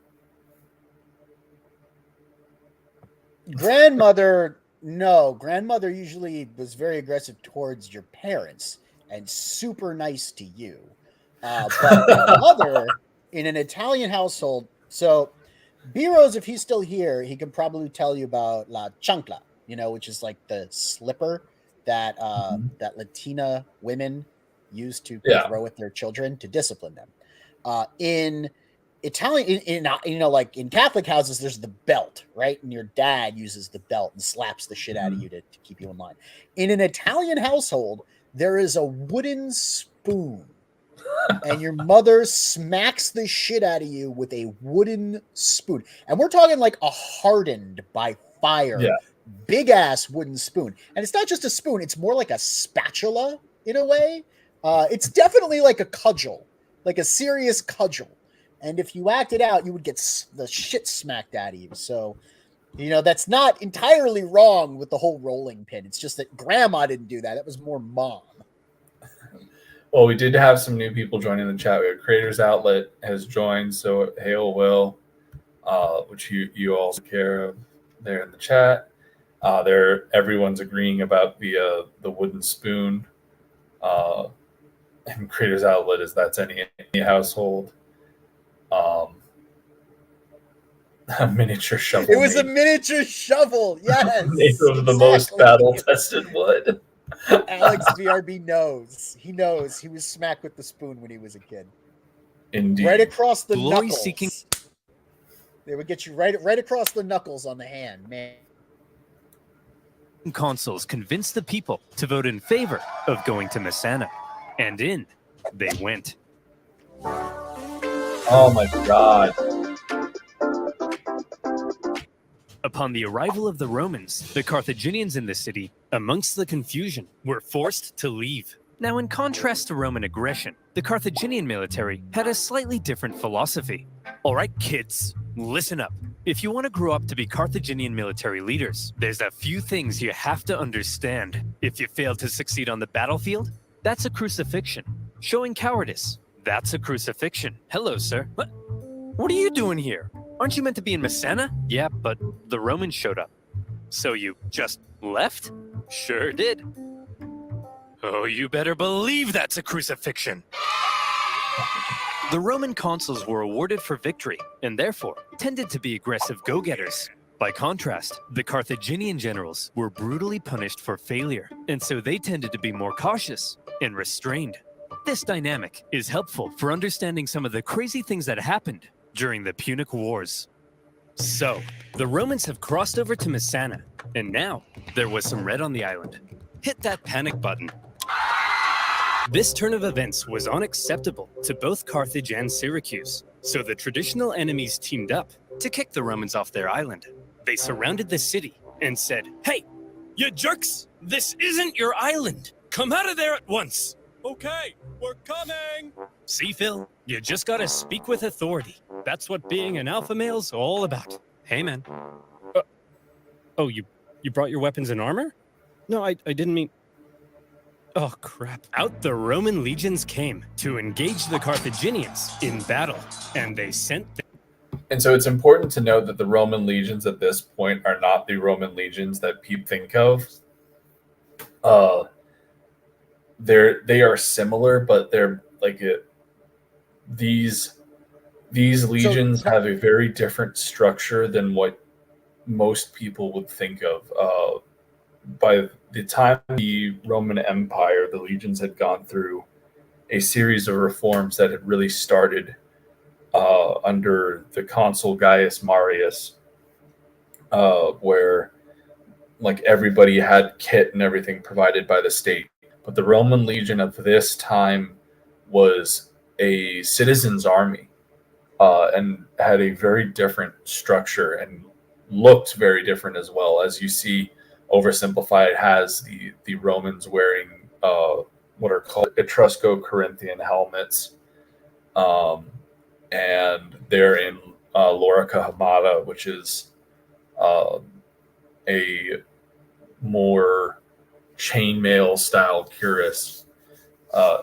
Grandmother, no. Grandmother usually was very aggressive towards your parents and super nice to you. But mother in an Italian household, so B-Rose, if he's still here, he can probably tell you about La Chancla, which is like the slipper that that Latina women use to throw at their children to discipline them. In Italian, like in Catholic houses, there's the belt, right? And your dad uses the belt and slaps the shit out of you to keep you in line. In an Italian household, there is a wooden spoon, and your mother smacks the shit out of you with a wooden spoon. And we're talking like a hardened by fire, big ass wooden spoon. And it's not just a spoon, it's more like a spatula in a way. It's definitely like a cudgel, like a serious cudgel. And if you acted out, you would get the shit smacked out of you. So, that's not entirely wrong with the whole rolling pin. It's just that grandma didn't do that. That was more mom. Well, we did have some new people joining the chat. We have Creators Outlet has joined. So, hail Will, which you all take care of there in the chat. Everyone's agreeing about the wooden spoon. And Creators Outlet is that's any household. A miniature shovel. It was a miniature shovel. Yes. Made of the most battle-tested wood. Alex VRB knows. He knows. He was smacked with the spoon when he was a kid. Indeed. Right across the Glory knuckles. seeking. They would get you right across the knuckles on the hand, man. Consuls convinced the people to vote in favor of going to Messana. And in they went. Oh my God. Upon the arrival of the Romans, the Carthaginians in the city, amongst the confusion, were forced to leave. Now, in contrast to Roman aggression, the Carthaginian military had a slightly different philosophy. All right, kids, listen up. If you want to grow up to be Carthaginian military leaders, there's a few things you have to understand. If you fail to succeed on the battlefield, that's a crucifixion. Showing cowardice, that's a crucifixion. Hello, sir. What are you doing here? Aren't you meant to be in Messana? Yeah, but the Romans showed up. So you just left? Sure did. Oh, you better believe that's a crucifixion. The Roman consuls were awarded for victory, and therefore tended to be aggressive go-getters. By contrast, the Carthaginian generals were brutally punished for failure, and so they tended to be more cautious and restrained. This dynamic is helpful for understanding some of the crazy things that happened during the Punic Wars. So, the Romans have crossed over to Messana, and now there was some red on the island. Hit that panic button. This turn of events was unacceptable to both Carthage and Syracuse, so the traditional enemies teamed up to kick the Romans off their island. They surrounded the city and said, "Hey, you jerks! This isn't your island! Come out of there at once!" Okay, we're coming. See, Phil, you just gotta speak with authority. That's what being an alpha male's all about. Hey, man. Oh, you brought your weapons and armor? No, I didn't mean... Oh, crap. Out the Roman legions came to engage the Carthaginians in battle, and they sent... And so it's important to note that the Roman legions at this point are not the Roman legions that people think of. They are similar, but they're like these legions have a very different structure than what most people would think of. By the time the Roman Empire, the legions had gone through a series of reforms that had really started under the consul Gaius Marius, where like everybody had kit and everything provided by the state. But the Roman legion of this time was a citizens' army, and had a very different structure and looked very different as well. As you see, oversimplified, has the Romans wearing what are called Etrusco-Corinthian helmets, and they're in Lorica Hamada, which is a more chainmail style cuirass,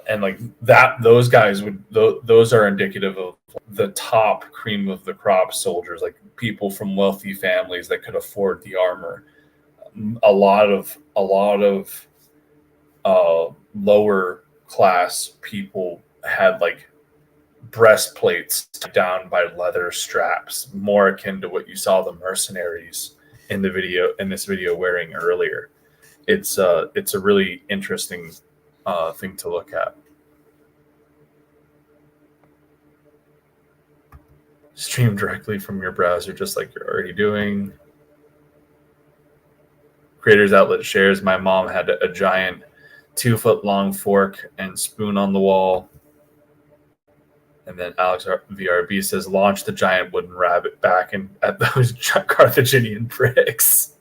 and like that. Those guys would those are indicative of the top cream of the crop soldiers, like people from wealthy families that could afford the armor. A lot of lower class people had like breastplates down by leather straps, more akin to what you saw the mercenaries in this video wearing earlier. It's a really interesting thing to look at. Stream directly from your browser, just like you're already doing. Creators Outlet shares, my mom had a giant 2-foot long fork and spoon on the wall. And then Alex VRB says, launch the giant wooden rabbit back at those Carthaginian pricks.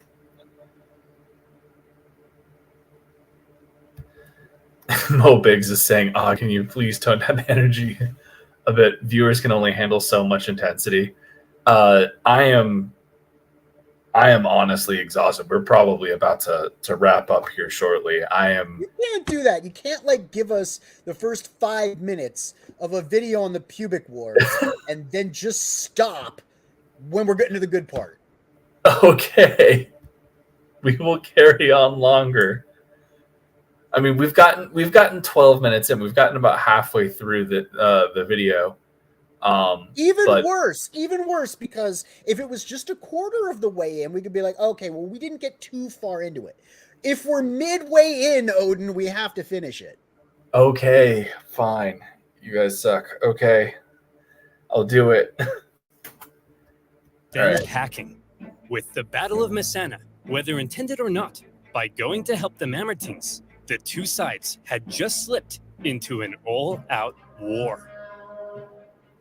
Mo Biggs is saying, can you please tone down the energy a bit? Viewers can only handle so much intensity. I am honestly exhausted. We're probably about to wrap up here shortly. You can't do that. You can't like give us the first 5 minutes of a video on the pubic wars and then just stop when we're getting to the good part. Okay. We will carry on longer. I mean, we've gotten 12 minutes in. We've gotten about halfway through the video. Even worse, because if it was just a quarter of the way in, we could be like, okay, well, we didn't get too far into it. If we're midway in, Odin, we have to finish it. Okay, fine. You guys suck. Okay, I'll do it. Then attacking with the Battle of Messana, whether intended or not, by going to help the Mamertines, the two sides had just slipped into an all-out war.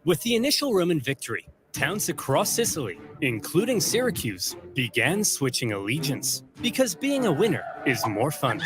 With the initial Roman victory, towns across Sicily, including Syracuse, began switching allegiance because being a winner is more fun.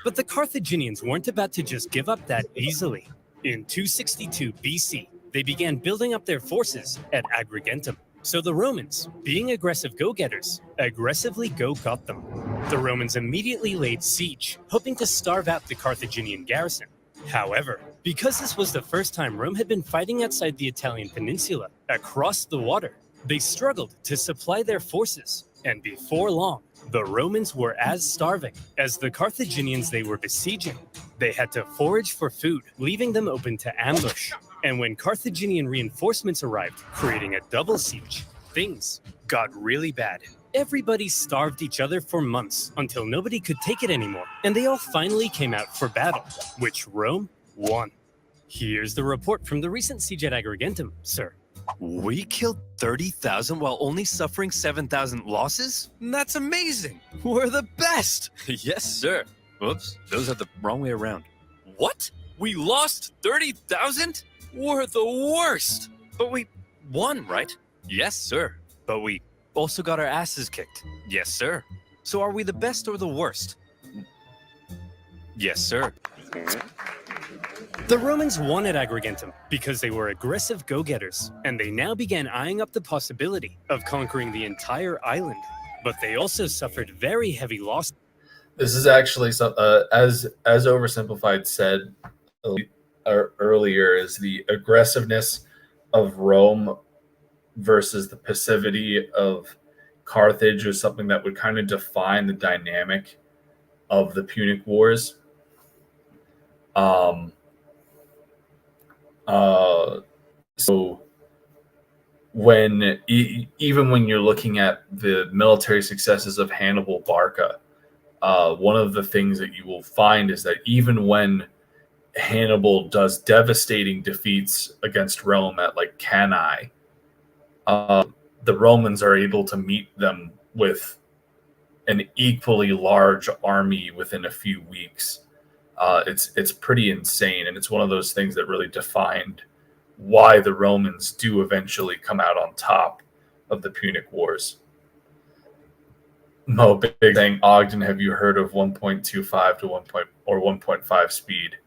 But the Carthaginians weren't about to just give up that easily. In 262 BC, they began building up their forces at Agrigentum. So the Romans, being aggressive go-getters, aggressively go-got them. The Romans immediately laid siege, hoping to starve out the Carthaginian garrison. However, because this was the first time Rome had been fighting outside the Italian peninsula, across the water, they struggled to supply their forces, and before long, the Romans were as starving as the Carthaginians they were besieging. They had to forage for food, leaving them open to ambush. And when Carthaginian reinforcements arrived, creating a double siege, things got really bad. Everybody starved each other for months until nobody could take it anymore, and they all finally came out for battle, which Rome won. Here's the report from the recent siege at Agrigentum, sir. We killed 30,000 while only suffering 7,000 losses? That's amazing! We're the best! Yes, sir. Oops, those are the wrong way around. What? We lost 30,000? We're the worst! But we won, right? Yes, sir. But we also got our asses kicked. Yes, sir. So are we the best or the worst? Yes, sir. The Romans won at Agrigentum because they were aggressive go-getters, and they now began eyeing up the possibility of conquering the entire island. But they also suffered very heavy loss. This is actually some, as oversimplified said earlier, is the aggressiveness of Rome versus the passivity of Carthage is something that would kind of define the dynamic of the Punic Wars. So when even when you're looking at the military successes of Hannibal Barca, one of the things that you will find is that even when Hannibal does devastating defeats against Rome at like Cannae, the Romans are able to meet them with an equally large army within a few weeks. It's pretty insane, and it's one of those things that really defined why the Romans do eventually come out on top of the Punic Wars. Mo Big saying, Ogden, have you heard of 1.25 to 1.5 speed?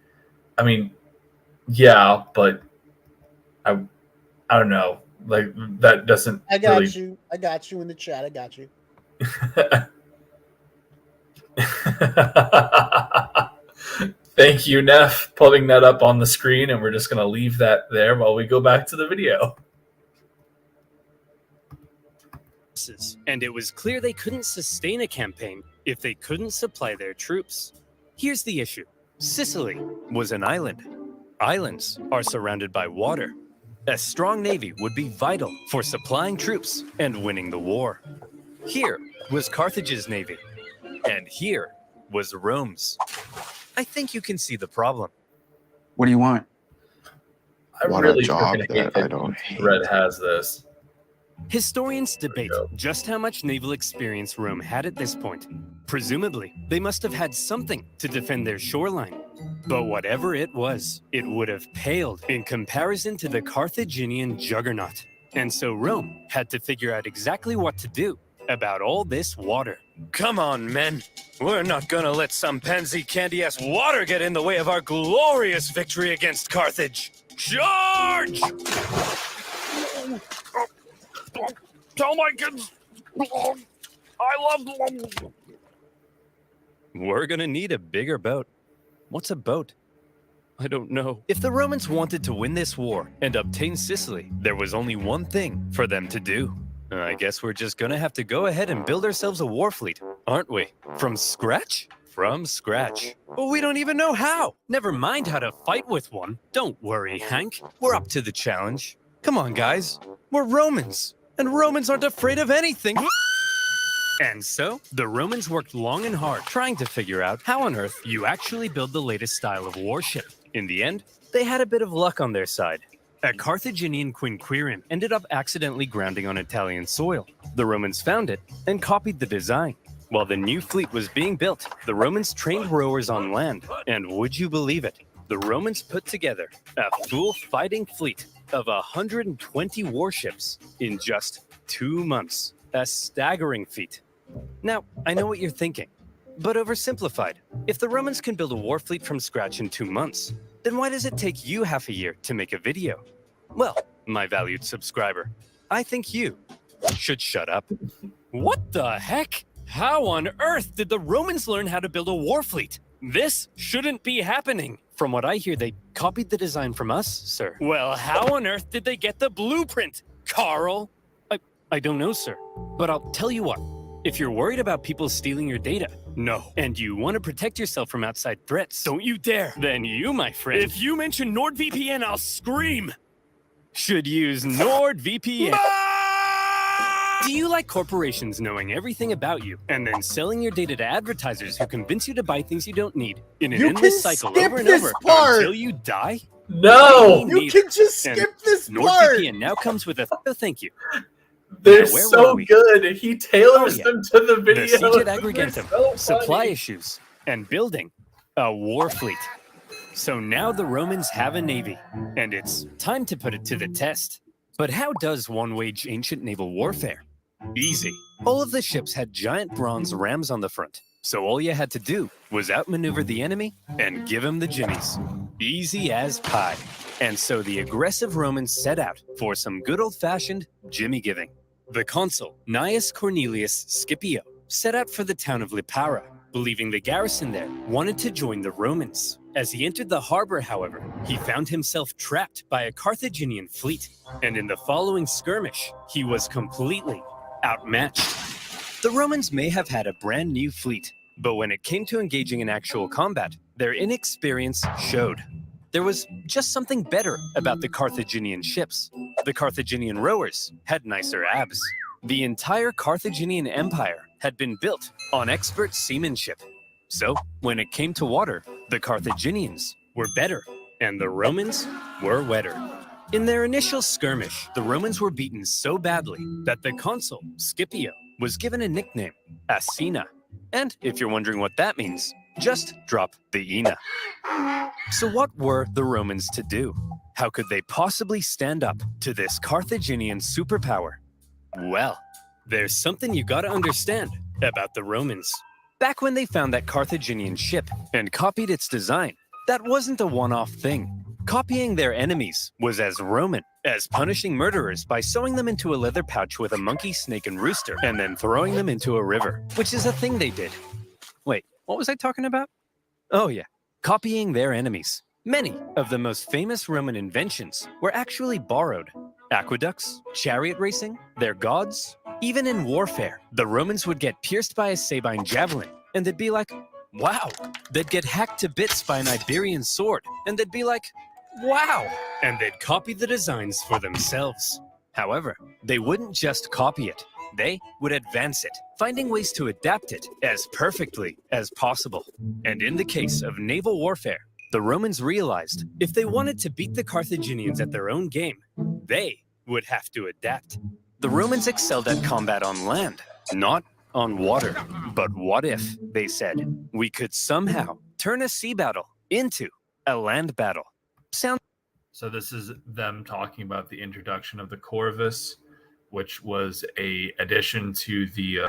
I mean, yeah, but I don't know. Like that doesn't. I got really... you. I got you in the chat. I got you. Thank you, Neff, putting that up on the screen, and we're just going to leave that there while we go back to the video. And it was clear they couldn't sustain a campaign if they couldn't supply their troops. Here's the issue. Sicily was an island. Islands are surrounded by water. A strong navy would be vital for supplying troops and winning the war. Here was Carthage's navy, and here was Rome's. I think you can see the problem. What do you want? I Want really a job freaking hate that I don't hate. Red has this. Historians debate just how much naval experience Rome had at this point. Presumably, they must have had something to defend their shoreline. But whatever it was, it would have paled in comparison to the Carthaginian juggernaut. And so Rome had to figure out exactly what to do about all this water. Come on, men. We're not gonna let some pansy candy-ass water get in the way of our glorious victory against Carthage. Charge! Tell my kids I love them. We're gonna need a bigger boat. What's a boat? I don't know. If the Romans wanted to win this war and obtain Sicily, there was only one thing for them to do. I guess we're just gonna have to go ahead and build ourselves a war fleet, aren't we? From scratch? From scratch. Well, we don't even know how. Never mind how to fight with one. Don't worry, Hank. We're up to the challenge. Come on, guys. We're Romans, and Romans aren't afraid of anything. And so, the Romans worked long and hard trying to figure out how on earth you actually build the latest style of warship. In the end, they had a bit of luck on their side. A Carthaginian quinquereme ended up accidentally grounding on Italian soil. The Romans found it and copied the design. While the new fleet was being built, the Romans trained rowers on land. And would you believe it? The Romans put together a full fighting fleet of 120 warships in just 2 months. A staggering feat. Now, I know what you're thinking, but oversimplified. If the Romans can build a war fleet from scratch in 2 months, then why does it take you half a year to make a video? Well, my valued subscriber, I think you should shut up. What the heck? How on earth did the Romans learn how to build a war fleet? This shouldn't be happening. From what I hear, they copied the design from us, sir. Well, how on earth did they get the blueprint, Carl? I don't know, sir. But I'll tell you what. If you're worried about people stealing your data, no, and you want to protect yourself from outside threats, don't you dare. Then you, my friend, if you mention NordVPN, I'll scream. Should use NordVPN. Do you like corporations knowing everything about you and then selling your data to advertisers who convince you to buy things you don't need in an endless cycle over and over until you die? No! You can just skip this part! NordVPN now comes with a thank you. They're Now, where so were we? good. He tailors Oh, yeah. them to the video. The siege at They're Agrigentum, so supply funny. issues, and building a war fleet. So now the Romans have a navy, and it's time to put it to the test. But how does one wage ancient naval warfare? Easy. All of the ships had giant bronze rams on the front, so all you had to do was outmaneuver the enemy and give him the jimmies. Easy as pie. And so the aggressive Romans set out for some good old-fashioned jimmy giving. The consul, Gnaeus Cornelius Scipio, set out for the town of Lipara, believing the garrison there wanted to join the Romans. As he entered the harbor, however, he found himself trapped by a Carthaginian fleet, and in the following skirmish, he was completely outmatched. The Romans may have had a brand new fleet, but when it came to engaging in actual combat, their inexperience showed. There was just something better about the Carthaginian ships. The Carthaginian rowers had nicer abs. The entire Carthaginian Empire had been built on expert seamanship. So, when it came to water, the Carthaginians were were better, and the Romans were wetter. In their initial skirmish, the Romans were beaten so badly that the consul, Scipio, was given a nickname, Asina. And if you're wondering what that means, just drop the Ina. So what were the Romans to do? How could they possibly stand up to this Carthaginian superpower? Well, there's something you gotta understand about the Romans. Back when they found that Carthaginian ship and copied its design, that wasn't a one-off thing. Copying their enemies was as Roman as punishing murderers by sewing them into a leather pouch with a monkey, snake, and rooster, and then throwing them into a river, which is a thing they did. Wait, what was I talking about? Oh yeah, copying their enemies. Many of the most famous Roman inventions were actually borrowed. Aqueducts, chariot racing, their gods. Even in warfare, the Romans would get pierced by a Sabine javelin, and they'd be like, wow. They'd get hacked to bits by an Iberian sword, and they'd be like, wow. And they'd copy the designs for themselves. However, they wouldn't just copy it. They would advance it, finding ways to adapt it as perfectly as possible. And in the case of naval warfare, the Romans realized if they wanted to beat the Carthaginians at their own game, they would have to adapt. The Romans excelled at combat on land, not on water. But what if, they said, we could somehow turn a sea battle into a land battle? So this is them talking about the introduction of the Corvus, which was a addition to the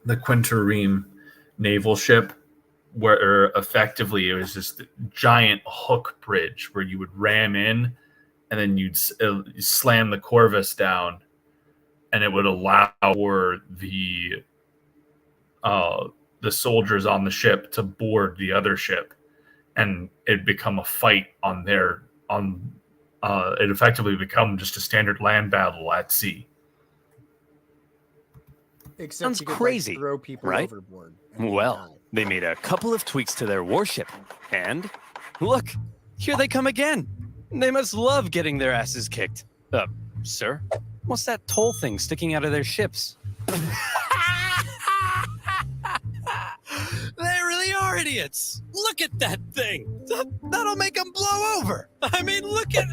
Quintereme naval ship, where effectively it was just a giant hook bridge where you would ram in, and then you'd slam the Corvus down, and it would allow for the soldiers on the ship to board the other ship, and it'd become a fight on their it effectively become just a standard land battle at sea. Except Sounds you could, crazy, like, throw people right? overboard. and they Well, die. they made a couple of tweaks to their warship, and look, here they come again. They must love getting their asses kicked. Sir, what's that toll thing sticking out of their ships? They really are idiots. Look at that thing. That'll make them blow over. I mean, look at...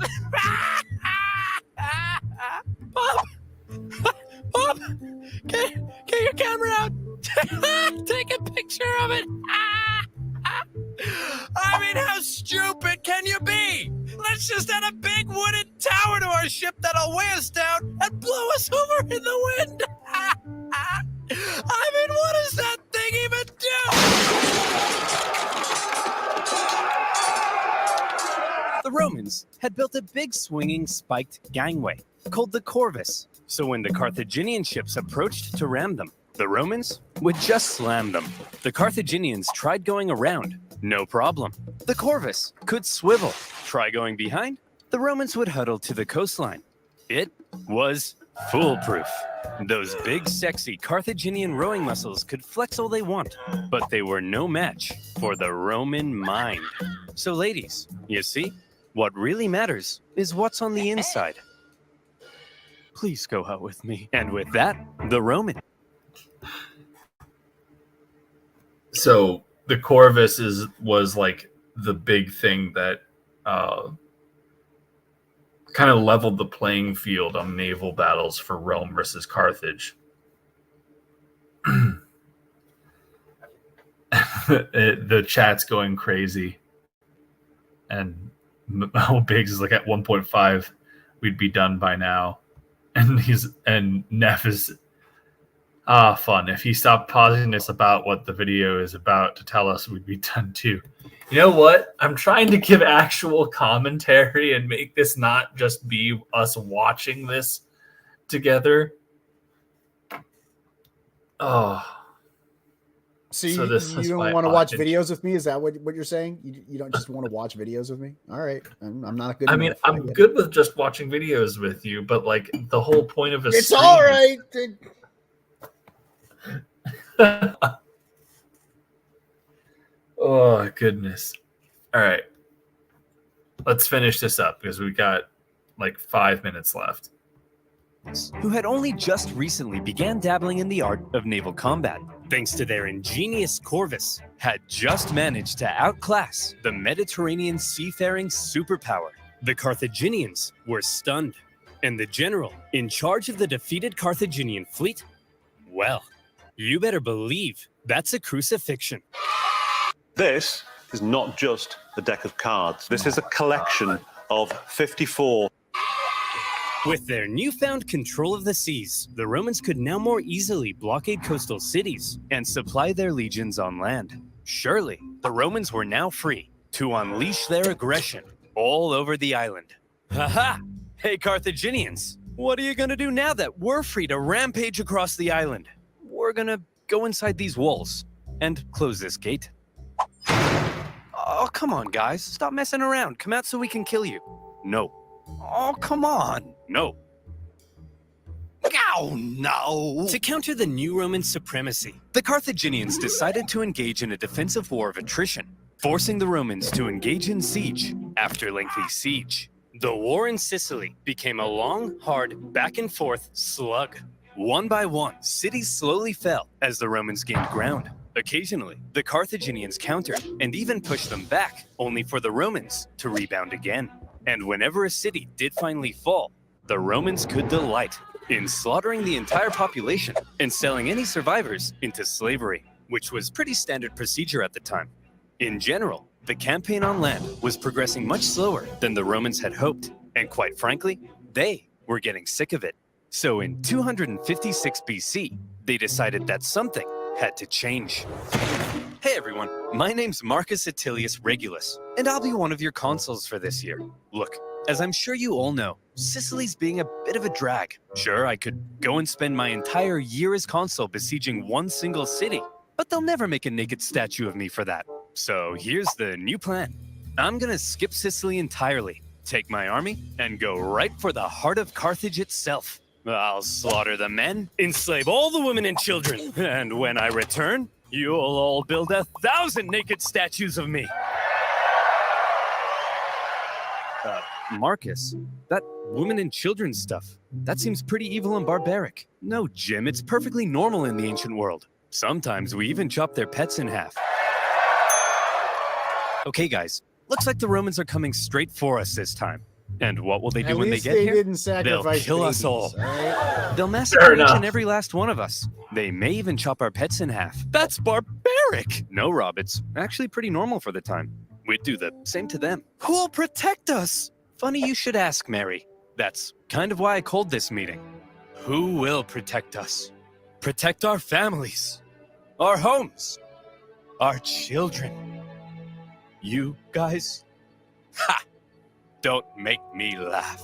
Pop! Pop! Get your camera out. Take a picture of it. I mean, how stupid can you be? Let's just add a big wooden tower to our ship that'll weigh us down and blow us over in the wind. I mean, what does that thing even do? The Romans had built a big swinging spiked gangway called the Corvus, so when the Carthaginian ships approached to ram them, the Romans would just slam them. The Carthaginians tried going around, no problem. The Corvus could swivel. Try going behind, the Romans would huddle to the coastline. It was foolproof. Those big, sexy Carthaginian rowing muscles could flex all they want, but they were no match for the Roman mind. So ladies, you see, what really matters is what's on the inside. Please go out with me. And with that, the Roman. So the Corvus was like the big thing that kind of leveled the playing field on naval battles for Rome versus Carthage. The chat's going crazy, and Biggs is like at 1.5. We'd be done by now, and Neff is fun. If he stopped pausing us about what the video is about to tell us, we'd be done too. You know what? I'm trying to give actual commentary and make this not just be us watching this together. Oh. So So you, this you is don't my want to watch audience. videos with me? Is that what you're saying? You don't just want to watch videos with me? All right. I'm not a good I mean, enough, I'm guess. good with just watching videos with you, but like the whole point of a It's stream all is- right. Oh, goodness. All right. Let's finish this up because we got like 5 minutes left. captains who had only just recently began dabbling in the art of naval combat, thanks to their ingenious Corvus, had just managed to outclass the Mediterranean seafaring superpower. The Carthaginians were stunned, and the general in charge of the defeated Carthaginian fleet, well, you better believe that's a crucifixion. This is not just a deck of cards. This is a collection of 54. With their newfound control of the seas, the Romans could now more easily blockade coastal cities and supply their legions on land. Surely, the Romans were now free to unleash their aggression all over the island. Haha! Hey, Carthaginians, what are you gonna do now that we're free to rampage across the island? We're gonna go inside these walls and close this gate. Oh, come on, guys. Stop messing around. Come out so we can kill you. No. Oh, come on. No. Oh, no. To counter the new Roman supremacy, the Carthaginians decided to engage in a defensive war of attrition, forcing the Romans to engage in siege after lengthy siege. The war in Sicily became a long, hard, back-and-forth slug. One by one, cities slowly fell as the Romans gained ground. Occasionally, the Carthaginians countered and even pushed them back, only for the Romans to rebound again. And whenever a city did finally fall, the Romans could delight in slaughtering the entire population and selling any survivors into slavery, which was pretty standard procedure at the time. In general, the campaign on land was progressing much slower than the Romans had hoped, and quite frankly, they were getting sick of it. So in 256 BC, they decided that something had to change. Hey everyone, my name's Marcus Attilius Regulus, and I'll be one of your consuls for this year. Look, as I'm sure you all know, Sicily's being a bit of a drag. Sure, I could go and spend my entire year as consul besieging one single city, but they'll never make a naked statue of me for that. So here's the new plan. I'm gonna skip Sicily entirely, take my army, and go right for the heart of Carthage itself. I'll slaughter the men, enslave all the women and children, and when I return, you'll all build 1,000 naked statues of me. Marcus, that women and children stuff, that seems pretty evil and barbaric. No, Jim, it's perfectly normal in the ancient world. Sometimes we even chop their pets in half. Okay, guys, looks like the Romans are coming straight for us this time. And what will they do when they get here? They'll kill us all. Right? They'll massacre each and every last one of us. They may even chop our pets in half. That's barbaric. No, Rob, it's actually pretty normal for the time. We'd do the same to them. Who'll protect us? Funny you should ask, Mary. That's kind of why I called this meeting. Who will protect us? Protect our families, our homes, our children. You guys? Ha! Don't make me laugh.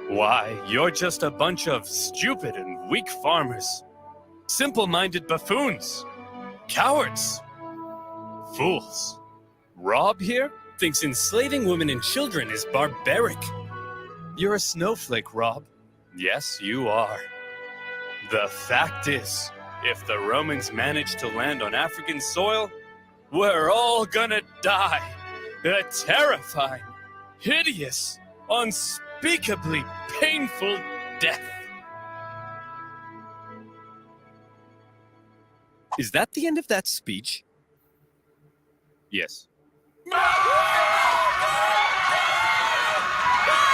Why, you're just a bunch of stupid and weak farmers. Simple-minded buffoons. Cowards. Fools. Rob here thinks enslaving women and children is barbaric. You're a snowflake, Rob. Yes, you are. The fact is, if the Romans manage to land on African soil, we're all gonna die. A terrifying, hideous, unspeakably painful death. Is that the end of that speech? Yes.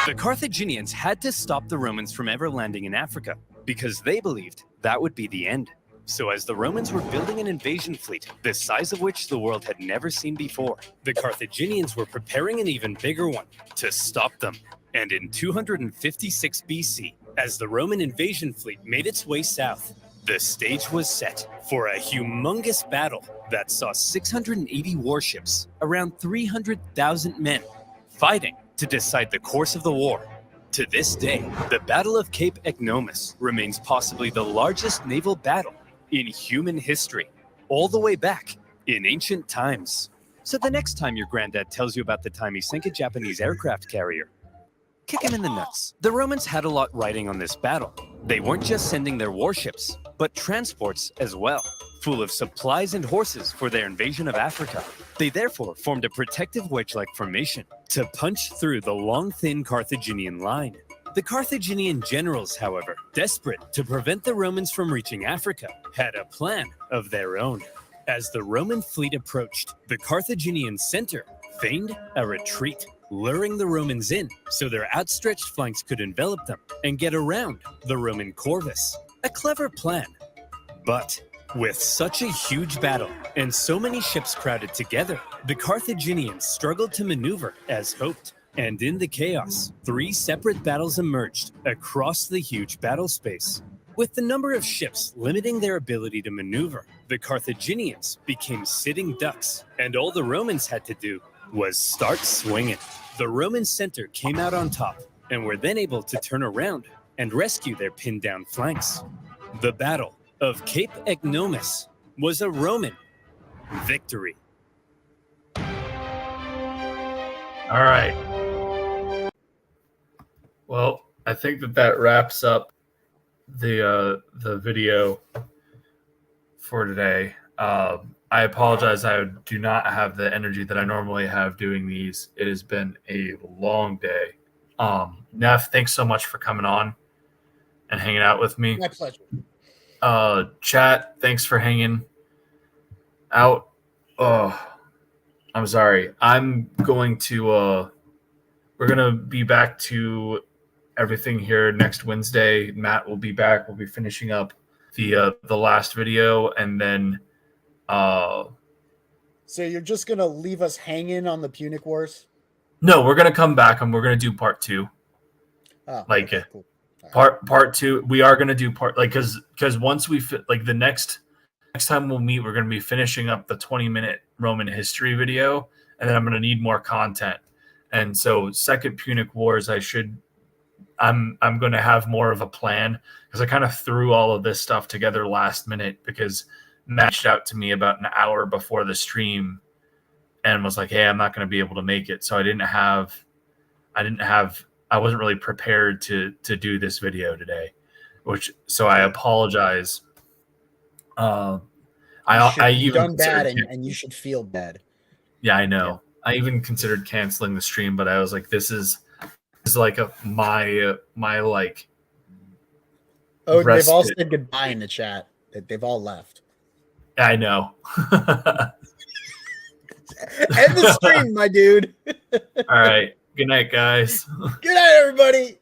The Carthaginians had to stop the Romans from ever landing in Africa because they believed that would be the end. So as the Romans were building an invasion fleet, the size of which the world had never seen before, the Carthaginians were preparing an even bigger one to stop them. And in 256 BC, as the Roman invasion fleet made its way south, the stage was set for a humongous battle that saw 680 warships, around 300,000 men, fighting to decide the course of the war. To this day, the Battle of Cape Ignomus remains possibly the largest naval battle in human history, all the way back in ancient times. So the next time your granddad tells you about the time he sank a Japanese aircraft carrier, kick him in the nuts. The Romans had a lot riding on this battle. They weren't just sending their warships, but transports as well, full of supplies and horses for their invasion of Africa. They therefore formed a protective wedge-like formation to punch through the long, thin Carthaginian line. The Carthaginian generals, however, desperate to prevent the Romans from reaching Africa, had a plan of their own. As the Roman fleet approached, the Carthaginian center feigned a retreat, luring the Romans in so their outstretched flanks could envelop them and get around the Roman corvus. A clever plan. But with such a huge battle and so many ships crowded together, the Carthaginians struggled to maneuver as hoped. And in the chaos, 3 separate battles emerged across the huge battle space. With the number of ships limiting their ability to maneuver, the Carthaginians became sitting ducks, and all the Romans had to do was start swinging. The Roman center came out on top and were then able to turn around and rescue their pinned down flanks. The Battle of Cape Egnomus was a Roman victory. All right. Well, I think that wraps up the video for today. I apologize. I do not have the energy that I normally have doing these. It has been a long day. Neff, thanks so much for coming on and hanging out with me. My pleasure. Chat, thanks for hanging out. I'm sorry. I'm going to we're gonna be back to everything here next Wednesday. Matt will be back. We'll be finishing up the last video, and then So you're just gonna leave us hanging on the Punic Wars? no, we're gonna come back and we're gonna do part 2. Oh, Like okay, cool. All right. part 2. We are gonna do part, like, because once we like the next time we'll meet, we're gonna be finishing up the 20-minute Roman history video, and then I'm gonna need more content. And so second Punic Wars, I'm going to have more of a plan, because I kind of threw all of this stuff together last minute, because Matt reached out to me about an hour before the stream and was like, hey, I'm not going to be able to make it. So I wasn't really prepared to do this video today, so I apologize. I You've even done bad, and you should feel bad. Yeah, I know. I even considered canceling the stream, but I was like, this is like my like. Oh, respite. they've all said goodbye in the chat. They've all left. I know. End the stream, my dude. All right. Good night, guys. Good night, everybody.